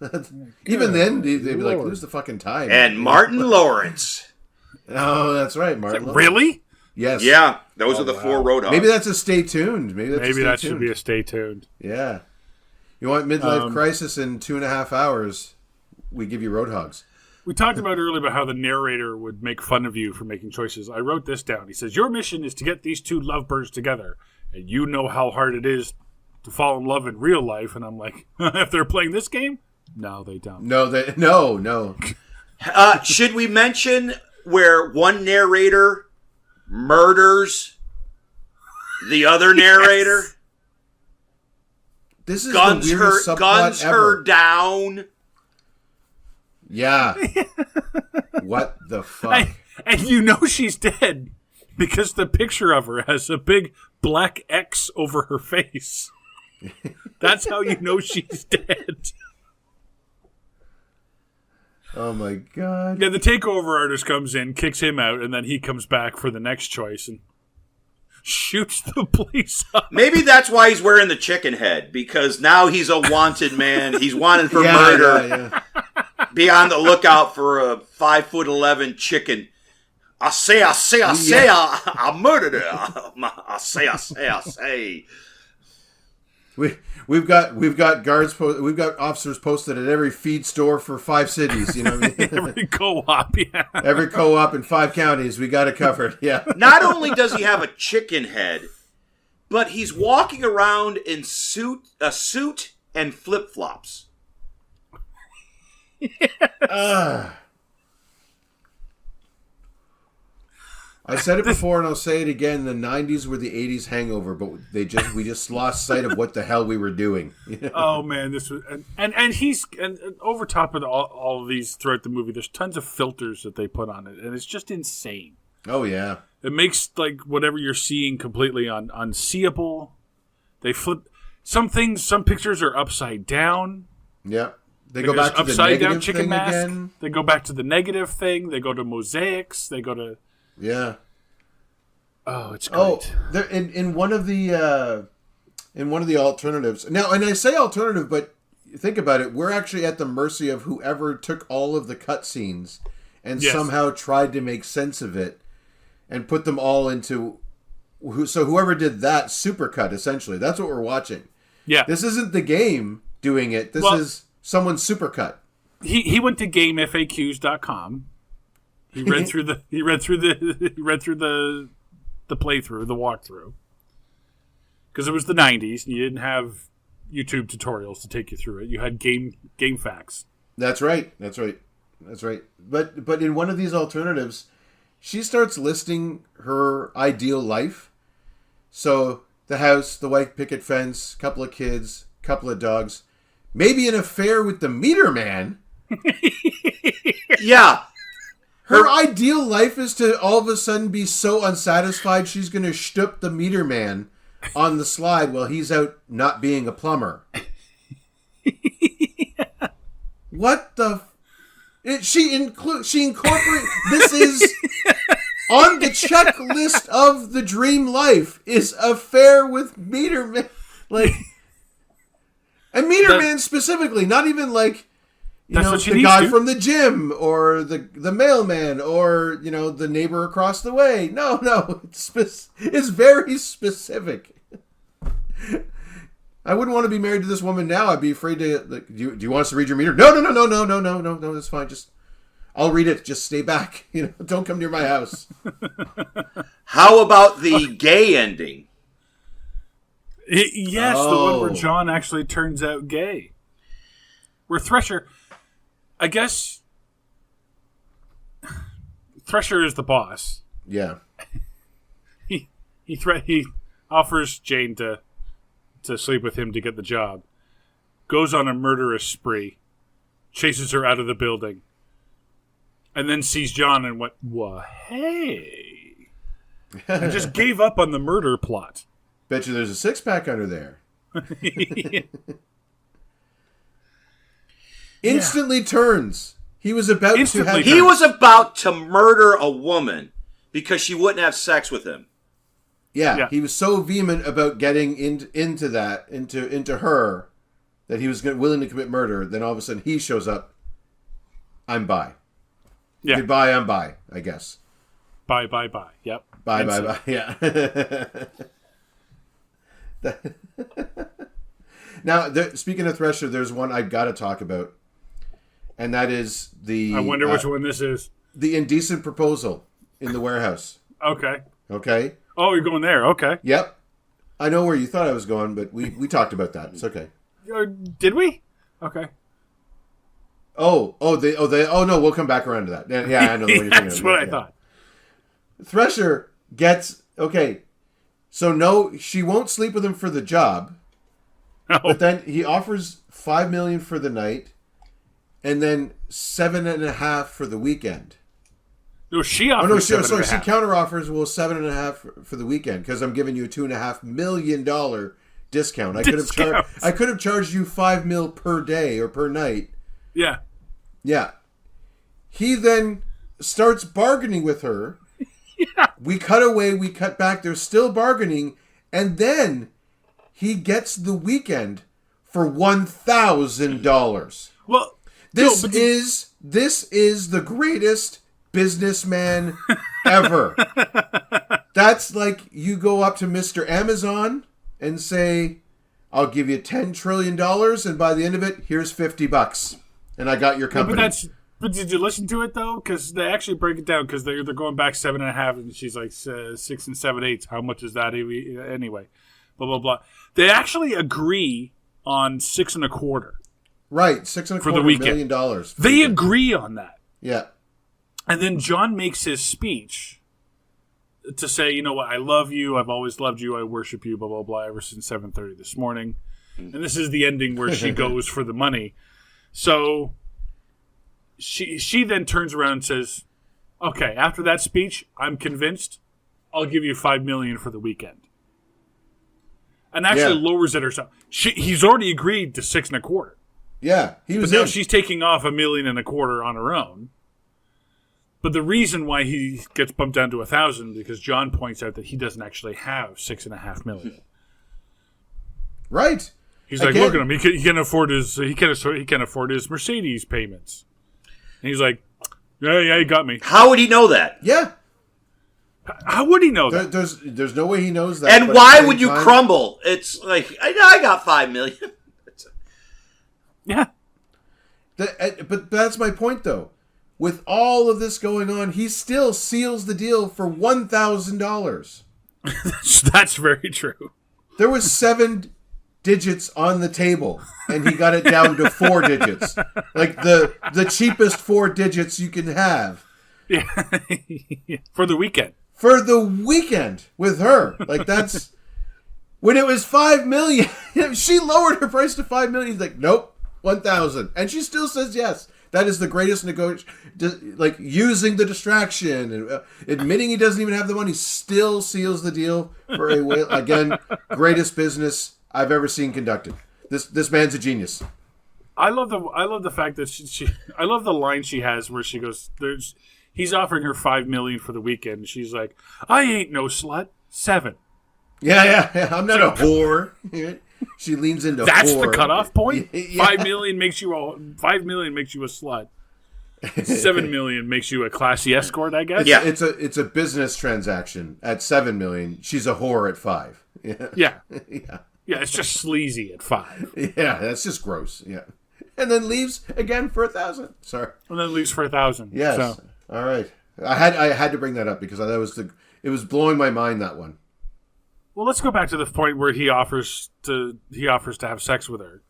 Even then, they'd be like, who's the fucking tie? And Martin Lawrence. Oh, that's right, Martin Lawrence. Really? Yes. Yeah, those are the 4 roadhogs. Maybe that's a stay tuned. Maybe that should be a stay tuned. Yeah. You want midlife crisis in 2.5 hours, we give you roadhogs. We talked about earlier about how the narrator would make fun of you for making choices. I wrote this down. He says, your mission is to get these 2 lovebirds together. And you know how hard it is to fall in love in real life. And I'm like, if they're playing this game? No, they don't. No. Should we mention where one narrator murders the other narrator? Yes. This is the weirdest subplot ever. Her down. Yeah. What the fuck? And you know she's dead because the picture of her has a big black X over her face. That's how you know she's dead. Oh my god. Yeah, the takeover artist comes in, kicks him out, and then he comes back for the next choice and shoots the police up. Maybe that's why he's wearing the chicken head, because now he's a wanted man. He's wanted for murder. Yeah. Be on the lookout for a 5'11" chicken. I say, I murdered her. I say. We've got guards. We've got officers posted at every feed store for 5 cities. You know, what I mean? Every co-op, yeah. Every co-op in 5 counties. We got it covered. Yeah. Not only does he have a chicken head, but he's walking around in a suit and flip-flops. I said it before and I'll say it again. The 90s were the 80s hangover, but we just lost sight of what the hell we were doing. Oh man, this was and he's over top of all of these throughout the movie. There's tons of filters that they put on it, and it's just insane. Oh yeah, it makes like whatever you're seeing completely unseeable. They flip some things. Some pictures are upside down. Yeah, they go back to the upside down negative chicken thing mask. again. They go back to the negative thing. They go to mosaics. They go to Oh, it's great. Oh, there in one of the alternatives now, and I say alternative, but think about it. We're actually at the mercy of whoever took all of the cutscenes and somehow tried to make sense of it and put them all into. So whoever did that supercut, essentially, that's what we're watching. Yeah, this isn't the game doing it. This is someone's supercut. He went to GameFAQs.com. He read through the playthrough, the walkthrough, because it was the 90s and you didn't have YouTube tutorials to take you through it. You had game facts. That's right. But in one of these alternatives, she starts listing her ideal life. So the house, the white picket fence, couple of kids, couple of dogs, maybe an affair with the meter man. Yeah. Her ideal life is to all of a sudden be so unsatisfied she's going to shtup the meter man on the slide while he's out not being a plumber. What the... She incorporates... This is... On the checklist of the dream life is affair with meter man. Like... And meter man specifically, not even like... You know, the guy from the gym, or the mailman, or, you know, the neighbor across the way. No, it's very specific. I wouldn't want to be married to this woman now. I'd be afraid to. Like, do you want us to read your meter? No. That's fine. I'll read it. Just stay back. You know, don't come near my house. How about the gay ending? Yes, the one where John actually turns out gay. Where Thresher. I guess Thresher is the boss. Yeah. He offers Jane to sleep with him to get the job. Goes on a murderous spree. Chases her out of the building. And then sees John and went, "Well, hey." And just gave up on the murder plot. Bet you there's a 6-pack under there. Instantly turns. He was about to murder a woman because she wouldn't have sex with him. Yeah. He was so vehement about getting into her, that he was willing to commit murder. Then all of a sudden he shows up. I'm bi. Yeah. Goodbye, I'm bi, I guess. Bye. Yep. Bye. Yeah. Now, speaking of Thresher, there's one I got to talk about. And that is the... I wonder which one this is. The indecent proposal in the warehouse. Okay. Oh, you're going there. Okay. Yep. I know where you thought I was going, but we talked about that. It's okay. Did we? Okay. Oh, no, we'll come back around to that. Yeah, I know the one you're thinking of. That's what I thought. Thresher gets... Okay. So, no, she won't sleep with him for the job. No. But then he offers $5 million for the night. And then 7.5 for the weekend. No, she offers. She counteroffers. Well, 7.5 for the weekend because I'm giving you a $2.5 million discount. I could have charged you $5 million per day or per night. Yeah. He then starts bargaining with her. Yeah. We cut away. We cut back. They're still bargaining, and then he gets the weekend for $1,000. Well. This is the greatest businessman ever. That's like you go up to Mr. Amazon and say, I'll give you $10 trillion, and by the end of it, here's $50, and I got your company. But did you listen to it though? Because they actually break it down. Because they're going back 7.5, and she's like 6 7/8. How much is that anyway? Blah blah blah. They actually agree on 6.25. Right, $6.25 for the weekend. $1 million. They agree on that. Yeah. And then John makes his speech to say, you know what, I love you. I've always loved you. I worship you. Blah blah blah. Ever since 7:30 this morning, and this is the ending where she goes for the money. So. She then turns around and says, okay, after that speech, I'm convinced I'll give you $5 million for the weekend. And actually lowers it herself. He's already agreed to 6.25. Yeah, he was. But now she's taking off $1.25 million on her own. But the reason why he gets bumped down to 1,000 because John points out that he doesn't actually have $6.5 million. Right. He's like, look at him. He can afford his Mercedes payments. And he's like, yeah, you got me. How would he know that? Yeah. How would he know that? There's no way he knows that. And why would you crumble? It's like, I got $5 million. Yeah. But that's my point, though. With all of this going on, he still seals the deal for $1,000. That's very true. There was 7 digits on the table, and he got it down to 4 digits. Like the cheapest 4 digits you can have. Yeah. For the weekend. For the weekend with her. Like, that's... When it was $5 million, she lowered her price to $5 million. He's like, nope, 1,000. And she still says yes. That is the greatest negotiation. Like, using the distraction and admitting he doesn't even have the money, still seals the deal for a whale. Again, greatest business I've ever seen conducted. This man's a genius. I love the fact that she I love the line she has where she goes, he's offering her $5 million for the weekend. And she's like, I ain't no slut. 7. Yeah. I'm not a whore. She leans into That's whore. the cutoff point. Yeah. $5 million makes you a slut. $7 million makes you a classy escort, I guess. Yeah, it's a business transaction. At $7 million, she's a whore at 5. Yeah. Yeah. Yeah, it's just sleazy at 5. Yeah, that's just gross. Yeah. And then leaves again for 1,000. Sorry. And then leaves for 1,000. Yes. So. All right. I had to bring that up because it was blowing my mind, that one. Well, let's go back to the point where he offers to have sex with her.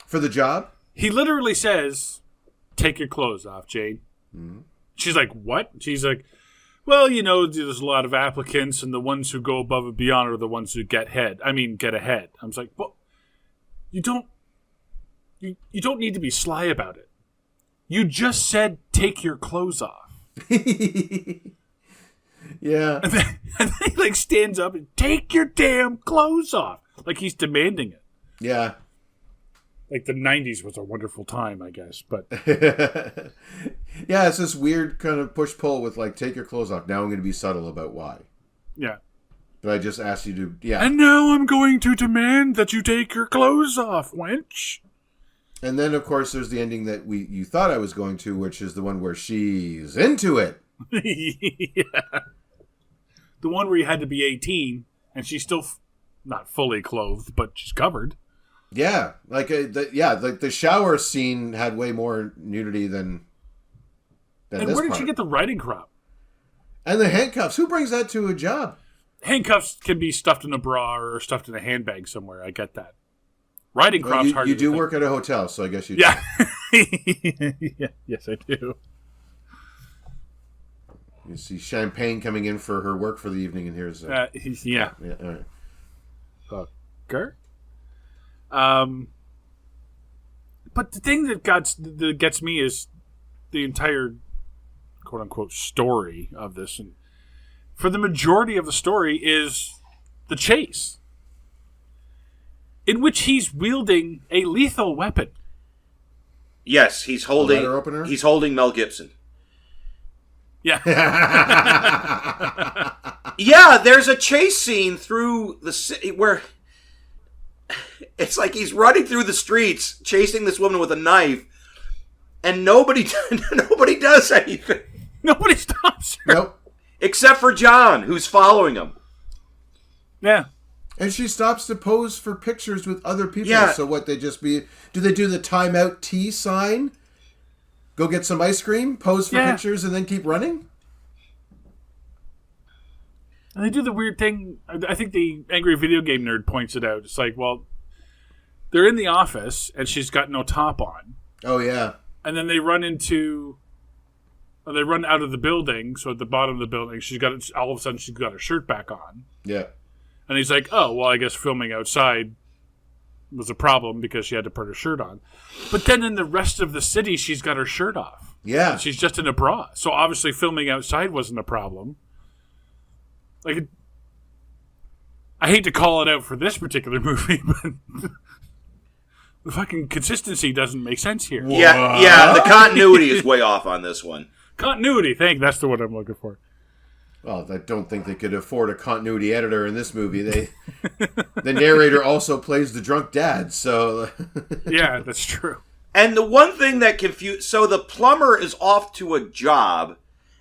For the job? He literally says, "Take your clothes off, Jane." Mm-hmm. She's like, "What?" She's like, "Well, there's a lot of applicants, and the ones who go above and beyond are the ones who get ahead." I was like, "Well, you don't need to be sly about it. You just said take your clothes off." Yeah. And then he stands up and take your damn clothes off, like he's demanding it. Yeah. Like the 90s was a wonderful time, I guess, but yeah, it's this weird kind of push-pull with take your clothes off. Now I'm going to be subtle about why. Yeah. But I just asked you to, yeah. And now I'm going to demand that you take your clothes off, wench. And then, of course, there's the ending that you thought I was going to, which is the one where she's into it. Yeah. The one where you had to be 18, and she's still not fully clothed, but she's covered. Yeah, the shower scene had way more nudity than and this where did part. she get the riding crop? And the handcuffs. Who brings that to a job? Handcuffs can be stuffed in a bra or stuffed in a handbag somewhere. I get that. Riding crops hard. You do work at a hotel, so I guess you. Yeah. Yeah. Yes, I do. You see champagne coming in for her work for the evening, and here's yeah. All right. Fucker. But the thing that gets me is the entire quote unquote story of this, and for the majority of the story is the chase, in which he's wielding a lethal weapon. Yes, he's holding. Letter opener? He's holding Mel Gibson. Yeah. Yeah, there's a chase scene through the city where it's like he's running through the streets chasing this woman with a knife, and nobody does anything. Nobody stops her. Nope. Except for John, who's following him. Yeah. And she stops to pose for pictures with other people. Yeah. So what, do they do the timeout T sign? Go get some ice cream, pose for pictures, and then keep running? And they do the weird thing. I think the Angry Video Game Nerd points it out. It's like, well, they're in the office, and she's got no top on. Oh, yeah. And then they run out of the building. So at the bottom of the building, all of a sudden she's got her shirt back on. Yeah. And he's like, oh, well, I guess filming outside was a problem because she had to put her shirt on. But then in the rest of the city, she's got her shirt off. Yeah. And she's just in a bra. So obviously filming outside wasn't a problem. Like, I hate to call it out for this particular movie, but the fucking consistency doesn't make sense here. Yeah, the continuity is way off on this one. Continuity, that's the word I'm looking for. Well, I don't think they could afford a continuity editor in this movie. The narrator also plays the drunk dad, so... Yeah, that's true. And the one thing that confused... So the plumber is off to a job,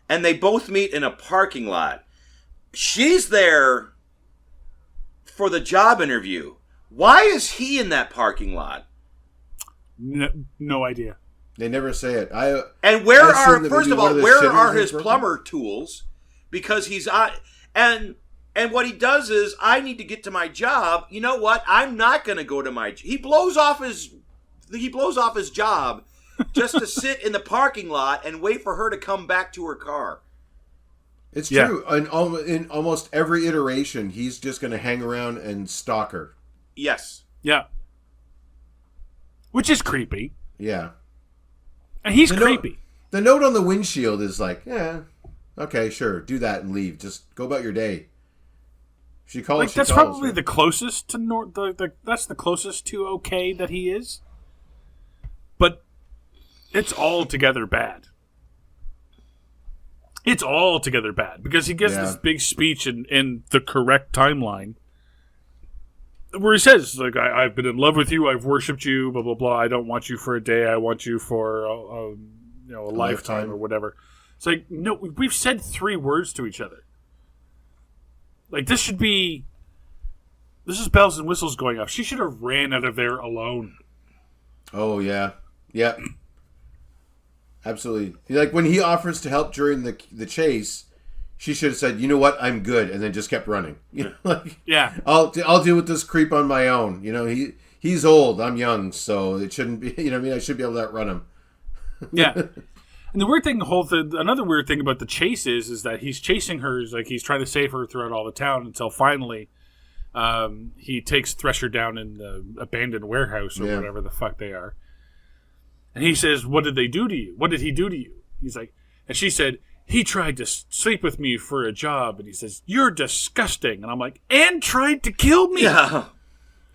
and they both meet in a parking lot. She's there for the job interview. Why is he in that parking lot? No idea. They never say it. And where are his plumber tools? Because he's and what he does is, I need to get to my job. You know what? I'm not going to go to my. He blows off his job just to sit in the parking lot and wait for her to come back to her car. It's true. In almost every iteration, he's just going to hang around and stalk her. Yes. Yeah. Which is creepy. Yeah. And he's creepy. The note on the windshield is like, yeah, okay, sure, do that and leave. Just go about your day. She calls. Like, that's probably the closest to that's the closest to okay that he is. But it's altogether bad. It's altogether bad because he gives this big speech in the correct timeline where he says, like, I've been in love with you, I've worshipped you, blah, blah, blah. I don't want you for a day. I want you for a lifetime or whatever. It's like, no, we've said 3 words to each other. Like, this is bells and whistles going off. She should have ran out of there alone. Oh, yeah. Yeah. Absolutely. Like, when he offers to help during the chase, she should have said, you know what, I'm good, and then just kept running. You know, like, yeah. I'll deal with this creep on my own. You know, he's old, I'm young, so it shouldn't be, you know what I mean? I should be able to outrun him. Yeah. And the weird thing, another weird thing about the chase is that he's chasing her, like he's trying to save her throughout all the town until finally he takes Thresher down in the abandoned warehouse or whatever the fuck they are. And he says, what did they do to you? What did he do to you? He's like, and she said, he tried to sleep with me for a job. And he says, you're disgusting. And I'm like, and tried to kill me. Yeah.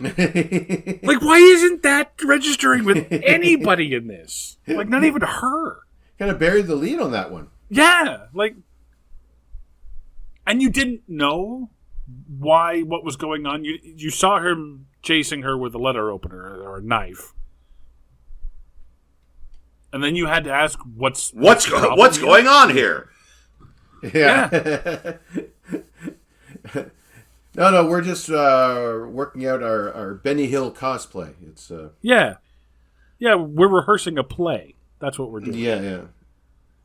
Like, why isn't that registering with anybody in this? Like, not even her. Kind of buried the lead on that one. Yeah, like, and you didn't know what was going on. You saw him chasing her with a letter opener or a knife, and then you had to ask, "What's going on here?" Yeah. No, we're just working out our Benny Hill cosplay. It's yeah, we're rehearsing a play. That's what we're doing. Yeah.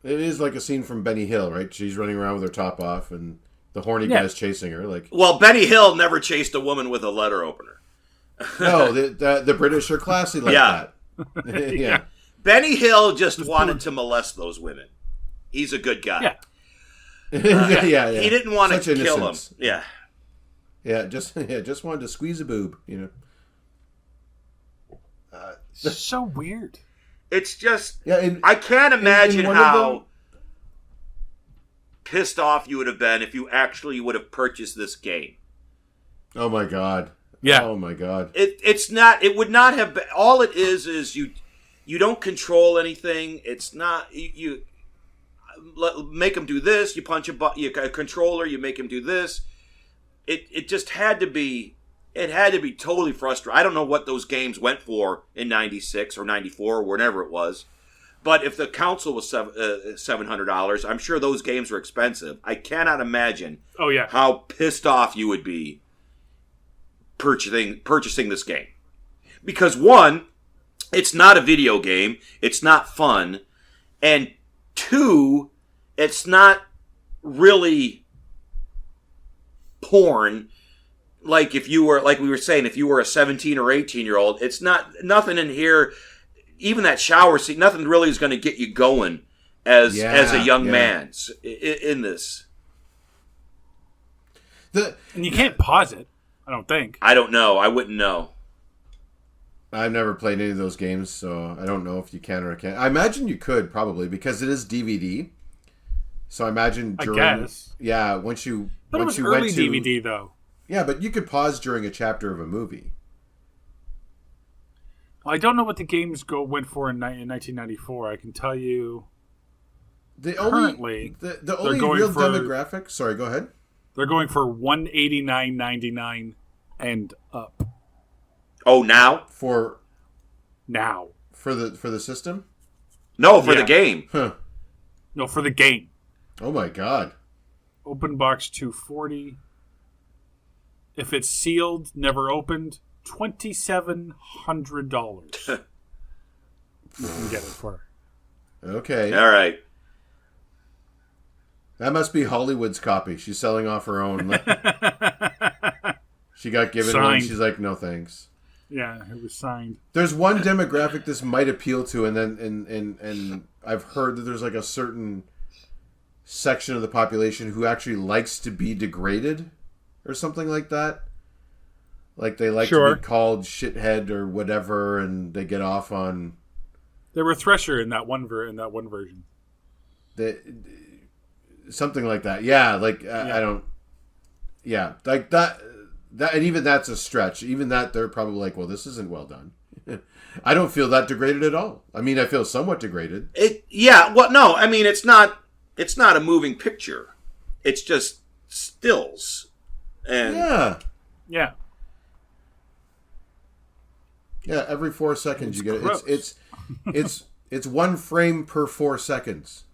It is like a scene from Benny Hill, right? She's running around with her top off, and the horny guy's chasing her. Like, well, Benny Hill never chased a woman with a letter opener. No, the British are classy like that. Yeah. Benny Hill just wanted to molest those women. He's a good guy. Yeah. Yeah. He didn't want Such to kill innocence. them. Yeah. Yeah, just wanted to squeeze a boob, you know. So weird. It's just, Yeah, I can't imagine in how pissed off you would have been if you actually would have purchased this game. Oh my god. Yeah. Oh my god. It would not have been, all it is you don't control anything. It's not, you make him do this, you punch a controller, you make him do this. It just had to be, it had to be totally frustrating. I don't know what those games went for in 96 or 94 or whenever it was. But if the console was $700, I'm sure those games were expensive. I cannot imagine Oh, yeah. how pissed off you would be purchasing this game. Because one, it's not a video game, it's not fun, and two, it's not really porn. Like if you were, like we were saying, if you were a 17 or 18-year-old, it's nothing in here, even that shower scene, nothing really is going to get you going as a young man in this. And you can't pause it, I don't think. I don't know. I wouldn't know. I've never played any of those games, so I don't know if you can or can't. I imagine you could, probably, because it is DVD. So I imagine during... I guess. Yeah, once you... But once it was you early went to, DVD, though. Yeah, but you could pause during a chapter of a movie. Well, I don't know what the games went for in 1994. I can tell you... The currently, only real demographic... Sorry, go ahead. They're going for $189.99 and up. Oh, now? Now. For the system? No, for the game. Huh. No, for the game. Oh my god. Open box $240. If it's sealed, never opened, $2,700. You can get it for. Okay. All right. That must be Hollywood's copy. She's selling off her own. She got given Signed. one. She's like, no thanks. Yeah, it was signed. There's one demographic this might appeal to, and then and I've heard that there's like a certain section of the population who actually likes to be degraded or something like that. Like they like to be called shithead or whatever, and they get off on. There were Thresher in that one version. Something like that. Yeah, like I don't. Yeah, like that. And even that's a stretch. Even that, they're probably like, well, this isn't well done. I don't feel that degraded at all. I mean, I feel somewhat degraded. Well, no, I mean, it's not a moving picture. It's just stills. And Yeah. Yeah, every 4 seconds you get it. Gross. It's 1 frame per 4 seconds.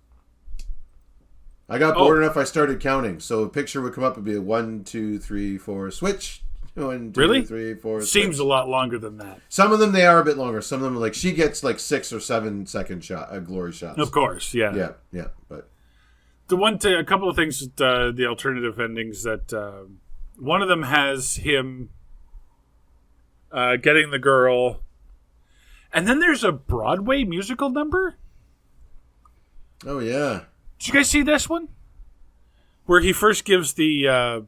I got bored enough. I started counting, so a picture would come up and be 1, 2, 3, 4, switch. 1, 2, really? 3, 4. Seems switch. a lot longer than that. Some of them they are a bit longer. Some of them are like she gets like 6 or 7 second glory shots. Of course, yeah. Yeah. But a couple of things that, the alternative endings that one of them has him getting the girl, and then there's a Broadway musical number. Oh yeah. Did you guys see this one? Where he first gives the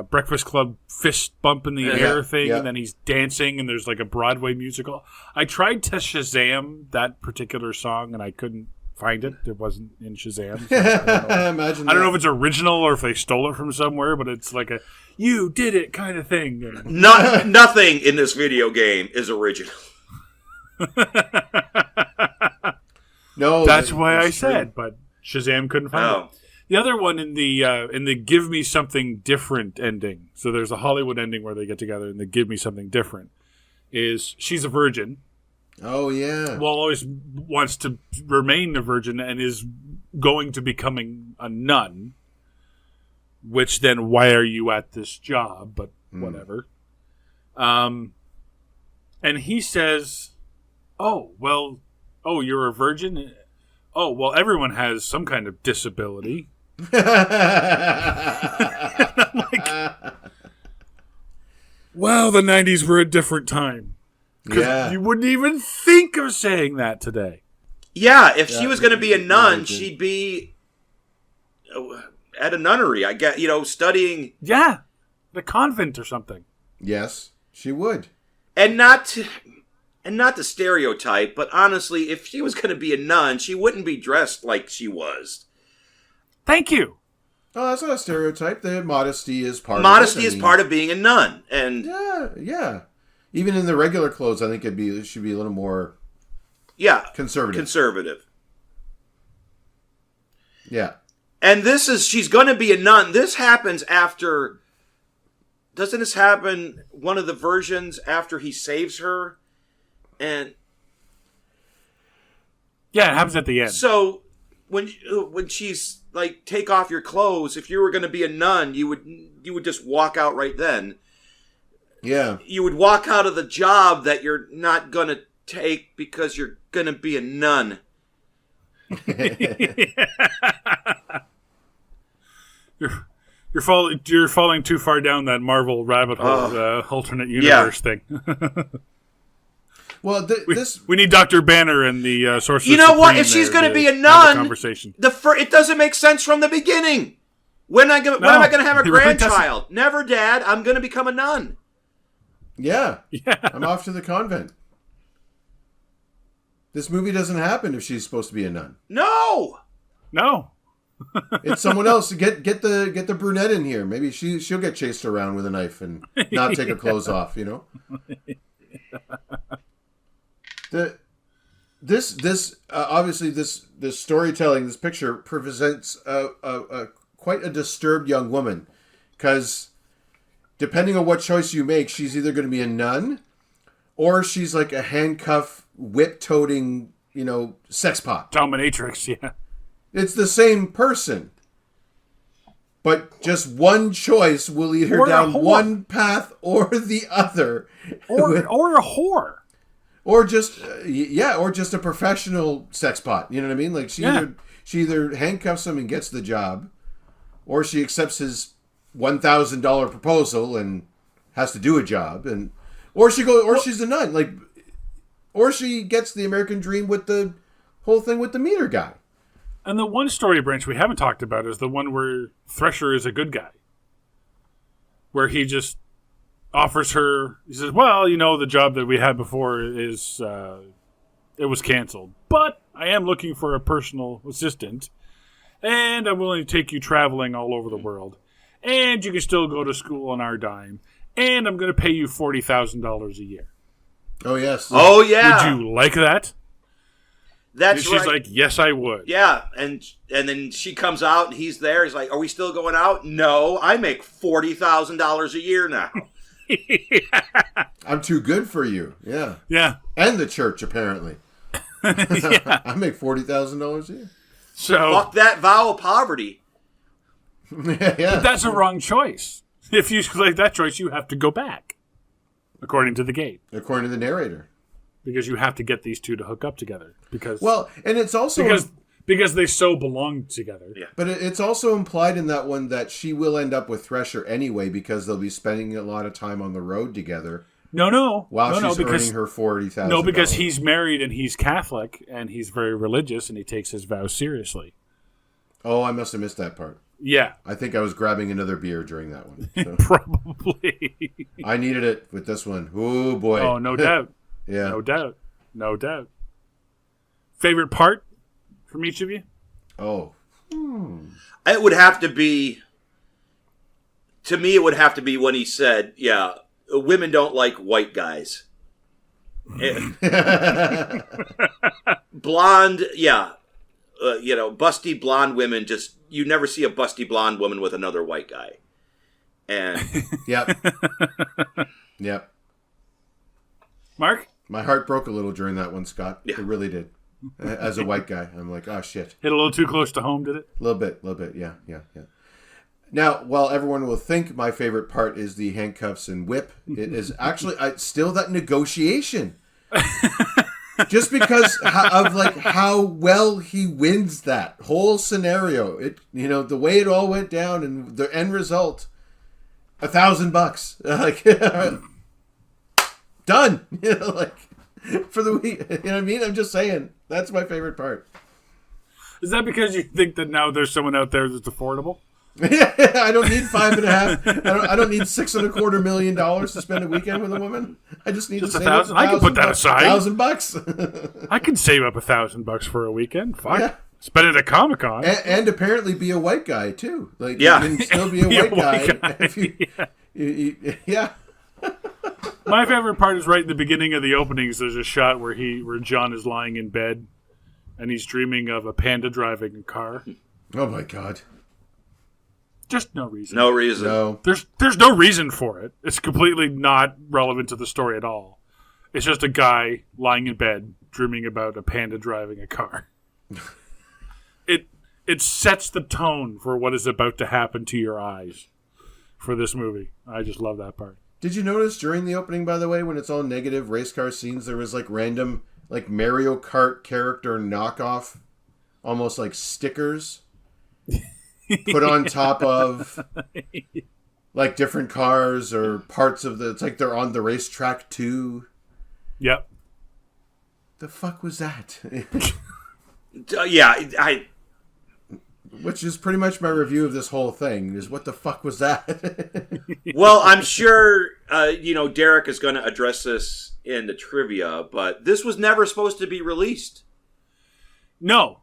Breakfast Club fist bump in the air thing, and then he's dancing, and there's like a Broadway musical. I tried to Shazam that particular song, and I couldn't find it. It wasn't in Shazam. So I don't know if it's original or if they stole it from somewhere, but it's like a "you did it" kind of thing. Nothing in this video game is original. No, that's why I said, but Shazam couldn't find it. The other one in the "Give Me Something Different" ending. So there's a Hollywood ending where they get together and they give me something different. Is she's a virgin? Oh yeah. Well, always wants to remain a virgin and is going to becoming a nun. Which then, why are you at this job? But whatever. And he says, "Oh well, you're a virgin. Oh well, everyone has some kind of disability." I'm like, wow, the 90s were a different time. Because you wouldn't even think of saying that today. Yeah, if she was going to be a nun, she'd be at a nunnery, I guess, studying. Yeah, the convent or something. Yes, she would. And not to stereotype, but honestly, if she was going to be a nun, she wouldn't be dressed like she was. Thank you. Oh, that's not a stereotype. The modesty is part. Modesty is part of being a nun, and yeah. Even in the regular clothes, I think it should be a little more. Yeah, conservative. Yeah. And she's going to be a nun. This happens after. Doesn't this happen one of the versions after he saves her? And yeah, it happens at the end. So when she's like, take off your clothes, if you were going to be a nun, you would just walk out right then. Yeah. You would walk out of the job that you're not going to take because you're going to be a nun. You're falling too far down that Marvel rabbit hole, alternate universe thing. Well, we need Dr. Banner and the Sorceress You know Supreme what? If she's going to be a have nun, conversation. it doesn't make sense from the beginning. When am I going to have a grandchild? Never, Dad. I'm going to become a nun. Yeah. I'm off to the convent. This movie doesn't happen if she's supposed to be a nun. No. It's someone else. Get the brunette in here. Maybe she'll get chased around with a knife and not take her clothes off. You know. Obviously this storytelling, this picture presents quite a disturbed young woman, because depending on what choice you make, she's either going to be a nun or she's like a handcuff, whip-toting, sex pot. Dominatrix, yeah. It's the same person. But just one choice will lead her down one path or the other. Or a whore. Or just, or just a professional sex pot. You know what I mean? Like, she either handcuffs him and gets the job, or she accepts his $1,000 proposal and has to do a job, or she's a nun, like, or she gets the American dream with the whole thing with the meter guy. And the one story branch we haven't talked about is the one where Thresher is a good guy, where he just offers her. He says, "Well, the job that we had before is it was canceled, but I am looking for a personal assistant, and I'm willing to take you traveling all over the world, and you can still go to school on our dime, and I'm going to pay you $40,000 a year." Oh yes. Oh yeah. Would you like that? That's She's right. like, "Yes, I would." Yeah, and then she comes out and he's there. He's like, "Are we still going out?" "No, I make $40,000 a year now." I'm too good for you. Yeah. Yeah. And the church, apparently. I make $40,000 a year. So fuck that vow of poverty. Yeah. But that's a wrong choice. If you select that choice, you have to go back, according to the game. According to the narrator. Because you have to get these two to hook up together. And it's also because they so belong together. Yeah. But it's also implied in that one that she will end up with Thresher anyway, because they'll be spending a lot of time on the road together. No. While she's because, earning her $40,000. No, because he's married and he's Catholic and he's very religious and he takes his vows seriously. Oh, I must have missed that part. Yeah. I think I was grabbing another beer during that one. So. Probably. I needed it with this one. Oh, boy. Oh, no doubt. Yeah. No doubt. Favorite part from each of you? Oh. It would have to be, to me, it would have to be when he said, "Yeah, women don't like white guys." Blonde, yeah. Busty blonde women, just, you never see a busty blonde woman with another white guy. And Yep. Mark? My heart broke a little during that one, Scott. Yeah. It really did. As a white guy, I'm like, oh, shit. Hit a little too close to home, did it? A little bit. Yeah. Now, while everyone will think my favorite part is the handcuffs and whip, it is actually still that negotiation. Just because of how well he wins that whole scenario. The way it all went down and the end result, $1,000. Done. For the week. You know what I mean? I'm just saying. That's my favorite part. Is that because you think that now there's someone out there that's affordable? I don't need $5.5. I don't need $6.25 million to spend a weekend with a woman. I just need Just to save $1,000. I can put that aside. $1,000. I can save up $1,000 for a weekend. Fuck. Yeah. Spend it at Comic-Con. And apparently be a white guy too. Yeah. You can still be a white guy. If you. My favorite part is right in the beginning of the openings. There's a shot where John is lying in bed and he's dreaming of a panda driving a car. Oh my God. Just no reason. no reason. No. There's no reason for it. It's completely not relevant to the story at all. It's just a guy lying in bed dreaming about a panda driving a car. It sets the tone for what is about to happen to your eyes for this movie. I just love that part. Did you notice during the opening, by the way, when it's all negative race car scenes, there was like random like Mario Kart character knockoff, almost like stickers put on top of like different cars or parts of the. It's like they're on the racetrack too. Yep. The fuck was that? Which is pretty much my review of this whole thing, is what the fuck was that? Well, I'm sure, Derek is going to address this in the trivia, but this was never supposed to be released. No.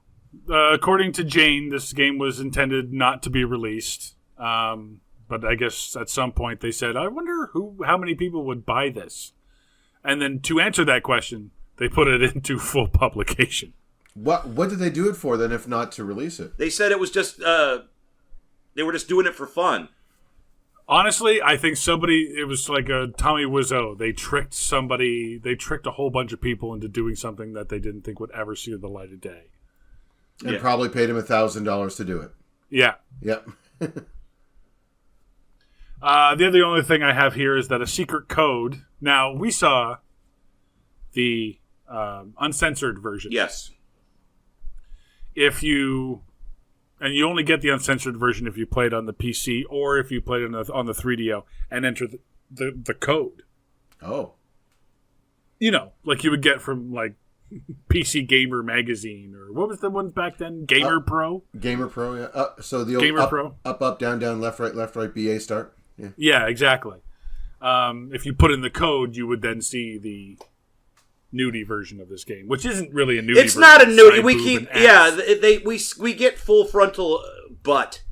According to Jane, this game was intended not to be released. But I guess at some point they said, I wonder how many people would buy this. And then to answer that question, they put it into full publication. What did they do it for then, if not to release it? They said it was just they were just doing it for fun. Honestly, I think it was like a Tommy Wiseau. They tricked a whole bunch of people into doing something that they didn't think would ever see the light of day. And probably paid him $1,000 to do it. Yeah. Yep. The only thing I have here is that a secret code. Now, we saw the uncensored version. Yes. You only get the uncensored version if you play it on the PC or if you play it on the 3DO and enter the code. Oh. Like you would get from like PC Gamer magazine, or what was the one back then? Gamer Pro? Gamer Pro, yeah. So the old Gamer Pro. Up, down, left, right, BA start. Yeah. Yeah, exactly. If you put in the code, you would then see the nudie version of this game, which isn't really a nudie. It's version. not a nudie. We get full frontal butt.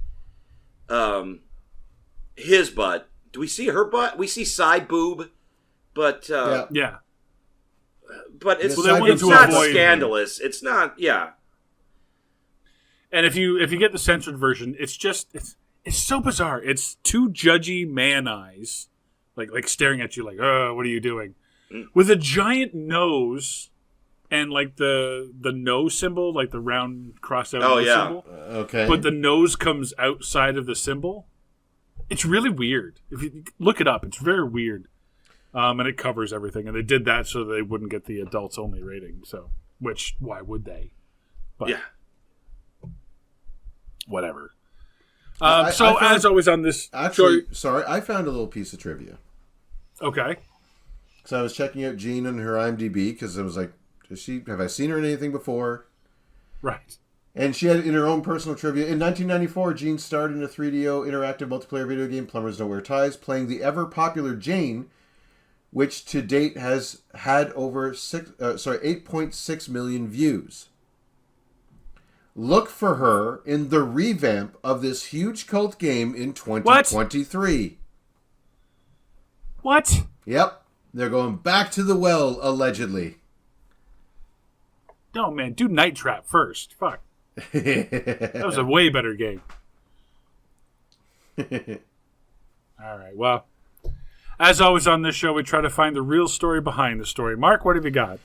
His butt. Do we see her butt? We see side boob, but yeah. But it's not scandalous. It's not. Yeah. And if you get the censored version, it's so bizarre. It's two judgy man eyes, like staring at you, like, "Oh, what are you doing?" With a giant nose, and like the nose symbol, like the round crossed out symbol. Okay. But the nose comes outside of the symbol. It's really weird. If you look it up, it's very weird. And it covers everything. And they did that so they wouldn't get the adults only rating. So, why would they? But, yeah. Whatever. As always on this... Actually, sorry, I found a little piece of trivia. Okay. So I was checking out Jean on her IMDb because I was like, have I seen her in anything before? Right. And she had in her own personal trivia, in 1994, Jean starred in a 3DO interactive multiplayer video game, Plumbers Don't Wear Ties, playing the ever-popular Jane, which to date has had over 8.6 million views. Look for her in the revamp of this huge cult game in 2023. What? Yep. They're going back to the well, allegedly. No, man. Do Night Trap first. Fuck. That was a way better game. All right. Well, as always on this show, we try to find the real story behind the story. Mark, what have you got?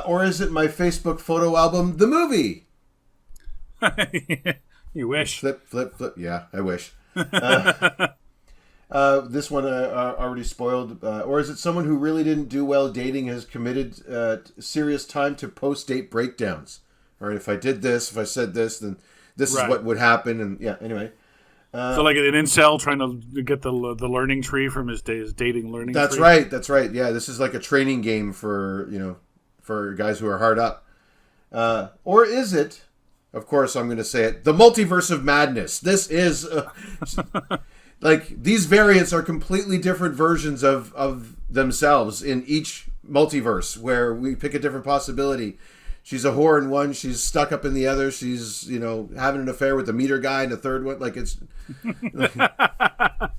Or is it my Facebook photo album, The Movie? You wish. Flip. Yeah, I wish. This one already spoiled. Or is it someone who really didn't do well dating has committed serious time to post-date breakdowns? All right, if I did this, if I said this, then this is what would happen. And yeah, anyway. So like an incel trying to get the learning tree from his dating learning That's tree? That's right. Yeah, this is like a training game for guys who are hard up. Or is it, of course I'm going to say it, the multiverse of madness. This is, like, these variants are completely different versions of themselves in each multiverse where we pick a different possibility. She's a whore in one. She's stuck up in the other. She's, having an affair with the meter guy in the third one. Like, it's...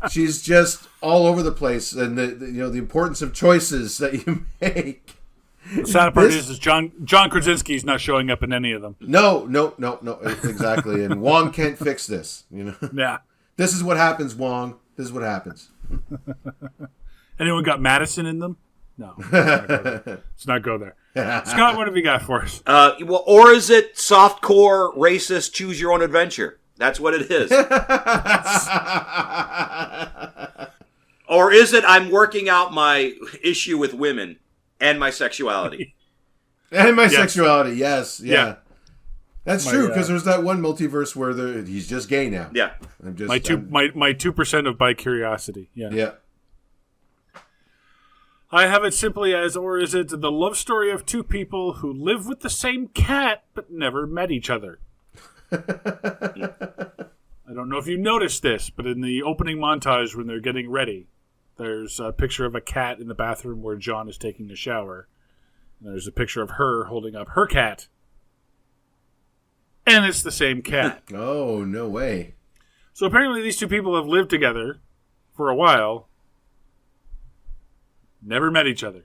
she's just all over the place. And, the importance of choices that you make. The sad part is John Krasinski's not showing up in any of them. No. Exactly. And Wong can't fix this, Yeah. This is what happens, Wong. This is what happens. Anyone got Madison in them? No. Let's not go there. Scott, what have you got for us? Or is it softcore, racist, choose your own adventure? That's what it is. Or is it I'm working out my issue with women and my sexuality? And my sexuality, yes. Yeah. That's My, true, because there's that one multiverse where he's just gay now. Yeah. I'm just, my 2% of bi curiosity. Yeah. Yeah. I have it simply as, or is it the love story of two people who live with the same cat but never met each other? I don't know if you noticed this, but in the opening montage when they're getting ready, there's a picture of a cat in the bathroom where John is taking a shower. And there's a picture of her holding up her cat. And it's the same cat. Oh, no way. So apparently these two people have lived together for a while. Never met each other.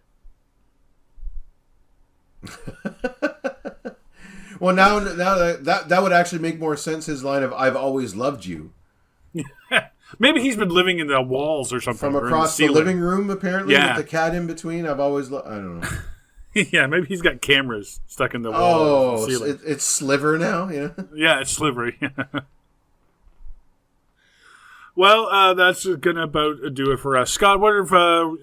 Well, now that would actually make more sense, his line of "I've always loved you." Maybe he's been living in the walls or something. From across the living room, apparently, Yeah. with the cat in between. I don't know. Yeah, maybe he's got cameras stuck in the wall. Oh, it's Sliver now, you know? Yeah, it's slivery. Well, that's going to about do it for us. Scott, what if,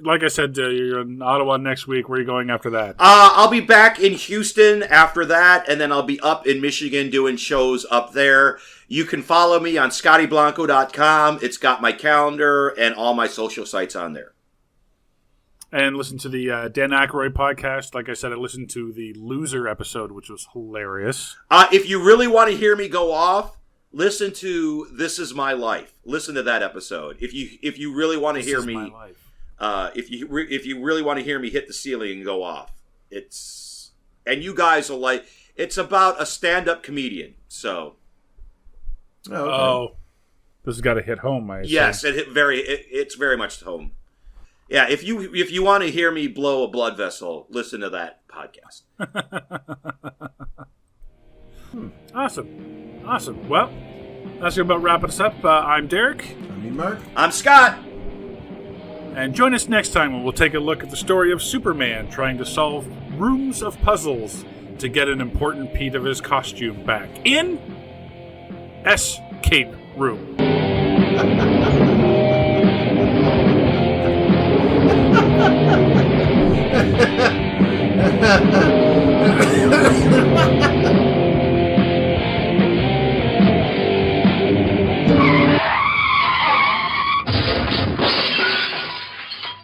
like I said, you're in Ottawa next week. Where are you going after that? I'll be back in Houston after that, and then I'll be up in Michigan doing shows up there. You can follow me on scottyblanco.com. It's got my calendar and all my social sites on there. And listen to the Dan Aykroyd podcast. Like I said, I listened to the Loser episode, which was hilarious. If you really want to hear me go off, listen to This Is My Life. Listen to that episode. If you really want to hear me, My life. if you really want to hear me hit the ceiling and go off, and you guys will like. It's about a stand-up comedian. So, Oh, this has got to hit home. I assume. yes, it's very much home. Yeah, if you want to hear me blow a blood vessel, listen to that podcast. Awesome. Well, that's about wrapping us up. I'm Derek. Mark. I'm Scott. And join us next time when we'll take a look at the story of Superman trying to solve rooms of puzzles to get an important piece of his costume back in Escape Room.